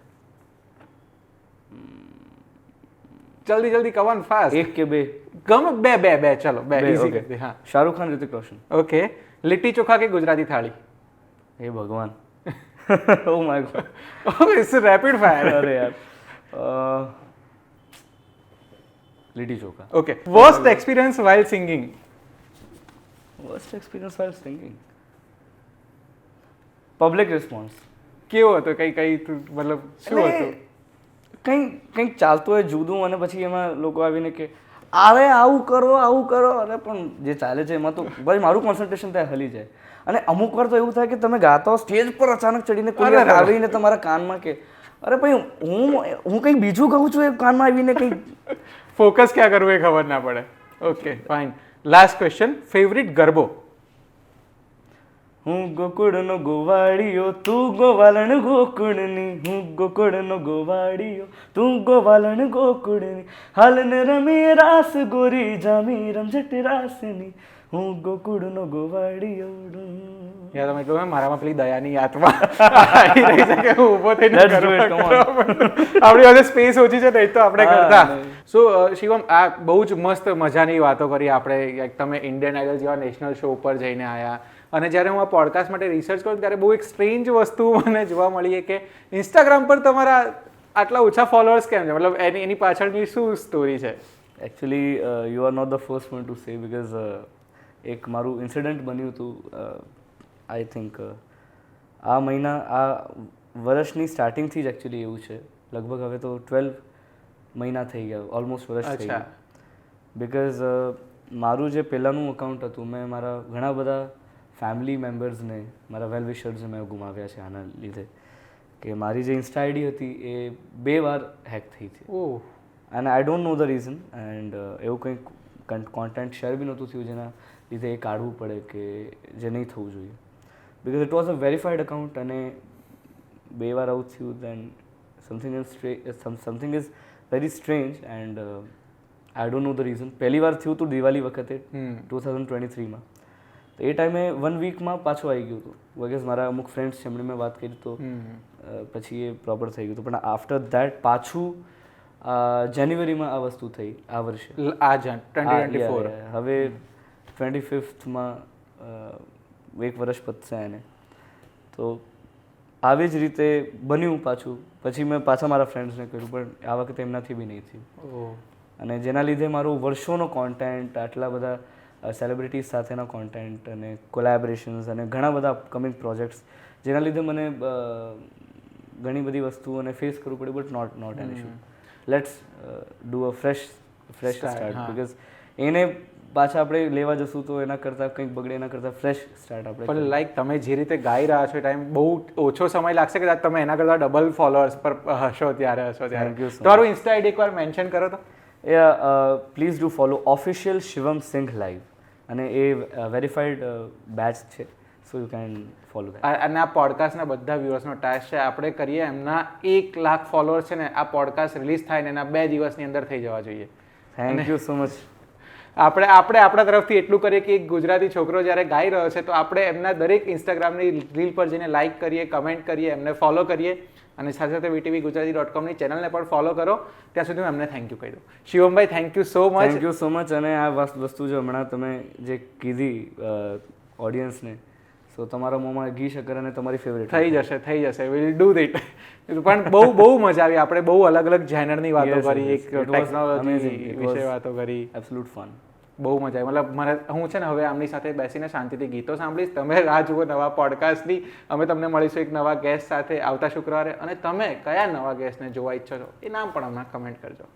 જલ્દી કવન ફાસ્ટ. એક કે બે? ગમે બે ચલો બે ઈઝી કરી દે. હા શાહરુખ ખાન, ઋતિક રોશન. ઓકે લીટી ચોખા કે ગુજરાતી થાળી? હે ભગવાન oh my god okay it's rapid fire. અરે યાર litti chokha. Okay worst experience while singing? Worst experience while singing public response. કેવો હતો? કઈ મતલબ શું હતું? કંઈક ચાલતું હોય જુદું અને પછી એમાં લોકો આવીને કે અરે આવું કરો અરે પણ જે ચાલે છે એમાં તો ભાઈ મારું કોન્સન્ટ્રેશન ત્યાં હલી જાય. અને અમુક વાર તો એવું થાય કે તમે ગાતા હો સ્ટેજ પર અચાનક ચડીને કોઈ આવીને તમારા કાનમાં કે અરે ભાઈ હું કંઈક બીજું કહું છું એ કાનમાં આવીને કંઈક ફોકસ ક્યાં કરવું એ ખબર ના પડે. Okay fine. Last question favourite ગરબો? હું ગોકુળનો ગોવાળિયો તું ગોવાલણ ગોકુળની હું ગોકુળનો ગોવાળિયો તું ગોવાલણ ગોકુળની હાલને રમીએ રાસ ગોરી જામી રમઝટ રાસની હું ગોકુળનો ગોવાળિયો. યાર તમે કહો મારામાં પેલી દયાની આત્મા આવી રહી છે કે હું ઊભો થઈને આપણી પાસે સ્પેસ ઓછી છે નહીં તો આપણે કરતા. સો શિવમ આ બહુ જ મસ્ત મજાની વાતો કરી આપણે. તમે ઇન્ડિયન આઇડલ જેવા નેશનલ શો ઉપર જઈને આવ્યા અને જ્યારે હું આ પોડકાસ્ટ માટે રિસર્ચ કરું ત્યારે બહુ એક સ્ટ્રેન્જ વસ્તુ મને જોવા મળી કે ઇન્સ્ટાગ્રામ પર તમારા આટલા ઓછા ફોલોઅર્સ કેમ છે? મતલબ એની પાછળની શું સ્ટોરી છે? Actually you are not the first one to say because એક મારું ઇન્સિડન્ટ બન્યું હતું આઈ થિંક આ વર્ષની સ્ટાર્ટિંગથી જ એકચ્યુઅલી એવું છે. લગભગ હવે તો 12 મહિના થઈ ગયા, ઓલમોસ્ટ વર્ષ થઈ ગયા. બિકોઝ મારું જે પહેલાંનું અકાઉન્ટ હતું મેં મારા ઘણા બધા ફેમિલી મેમ્બર્સને મારા વેલ વિશર્સને મેં ગુમાવ્યા છે આના લીધે કે મારી જે ઇન્સ્ટા આઈડી હતી એ 2 વાર હેક થઈ હતી. Oh. And I don't know the reason and એવું કંઈક કોન્ટેન્ટ શેર બી નહોતું થયું જેના લીધે એ કાઢવું પડે કે જે નહીં થવું જોઈએ. Because it was a verified account અને 2 વાર આવું થયું then something is very strange and I don't know the reason. પહેલી વાર થયું હતું દિવાળી વખતે 2023માં. તો એ ટાઈમે 1 વીકમાં પાછું આવી ગયું હતું. વગેરે મારા અમુક ફ્રેન્ડ્સ છે એમણે મેં વાત કરી તો પછી એ પ્રોપર થઈ ગયું હતું. પણ આફ્ટર ધેટ પાછું જાન્યુઆરીમાં આ વસ્તુ થઈ આ વર્ષે. આ 2024 હવે 25થમાં 1 વર્ષ પતશે એને. તો આવી જ રીતે બન્યું પાછું. પછી મેં પાછા મારા ફ્રેન્ડ્સને કહ્યું પણ આ વખતે એમનાથી બી નહીં થયું. અને જેના લીધે મારું વર્ષોનો કોન્ટેન્ટ આટલા બધા સેલિબ્રિટીઝ સાથેના કોન્ટેન્ટ અને કોલેબોરેશન્સ અને ઘણા બધા અપકમિંગ પ્રોજેક્ટ્સ જેના લીધે મને ઘણી બધી વસ્તુઓને ફેસ કરવું પડ્યું but not an issue. Let's do a fresh start because એને પાછા આપણે લેવા જશું તો એના કરતાં કંઈક બગડે એના કરતાં ફ્રેશ સ્ટાર્ટ આપણે. પણ લાઈક તમે જે રીતે ગાઈ રહ્યા છો એ ટાઈમ બહુ ઓછો સમય લાગશે કે તમે એના કરતાં ડબલ ફોલોઅર્સ પર હશો ત્યારે. તમારું ઇન્સ્ટા આઈડી એકવાર મેન્શન કરો તો. Please do follow official Shivam Singh live અને એ વેરીફાઈડ બેચ છે so you can follow that. અને આ પોડકાસ્ટના બધા વ્યુઅર્સનો ટાસ્ક છે આપણે કરીએ એમના 1 લાખ ફોલોઅર્સ છે ને આ પોડકાસ્ટ રિલીઝ થાય ને એના 2 દિવસની અંદર થઈ જવા જોઈએ. Thank you so much. આપણે આપણા તરફથી એટલું કરીએ કે એક ગુજરાતી છોકરો જ્યારે ગાઈ રહ્યો છે તો આપણે એમના દરેક ઇન્સ્ટાગ્રામની રીલ પર જઈને લાઇક કરીએ, કમેન્ટ કરીએ, એમને ફોલો કરીએ અને સાથે સાથે VTVGujarati.comની ચેનલને પણ ફોલો કરો. ત્યાં સુધી હું એમને થેન્ક યુ કહી દઉં. શિવમભાઈ, thank you so much. Thank you so much. અને આ વસ્તુ જો હમણાં તમે જે કીધી ઓડિયન્સને, સો તમારા મોંમાં ઘી શક્કર અને તમારી ફેવરેટ થઈ જશે વિલ ડુ ધીટ. પણ બહુ મજા આવી. આપણે બહુ અલગ અલગ જેનરની વાતો કરી, એક ટેકનોલોજી વિશે વાતો કરી. Absolute fun. બહુ મજા આવી. મતલબ હું છે ને હવે આમની સાથે બેસીને શાંતિથી ગીતો સાંભળીશ. તમે રાહ જુઓ નવા પોડકાસ્ટની. અમે તમને મળીશું એક નવા ગેસ્ટ સાથે આવતા શુક્રવારે. અને તમે કયા નવા ગેસ્ટને જોવા ઈચ્છો છો એ નામ પણ હમણાં કમેન્ટ કરજો.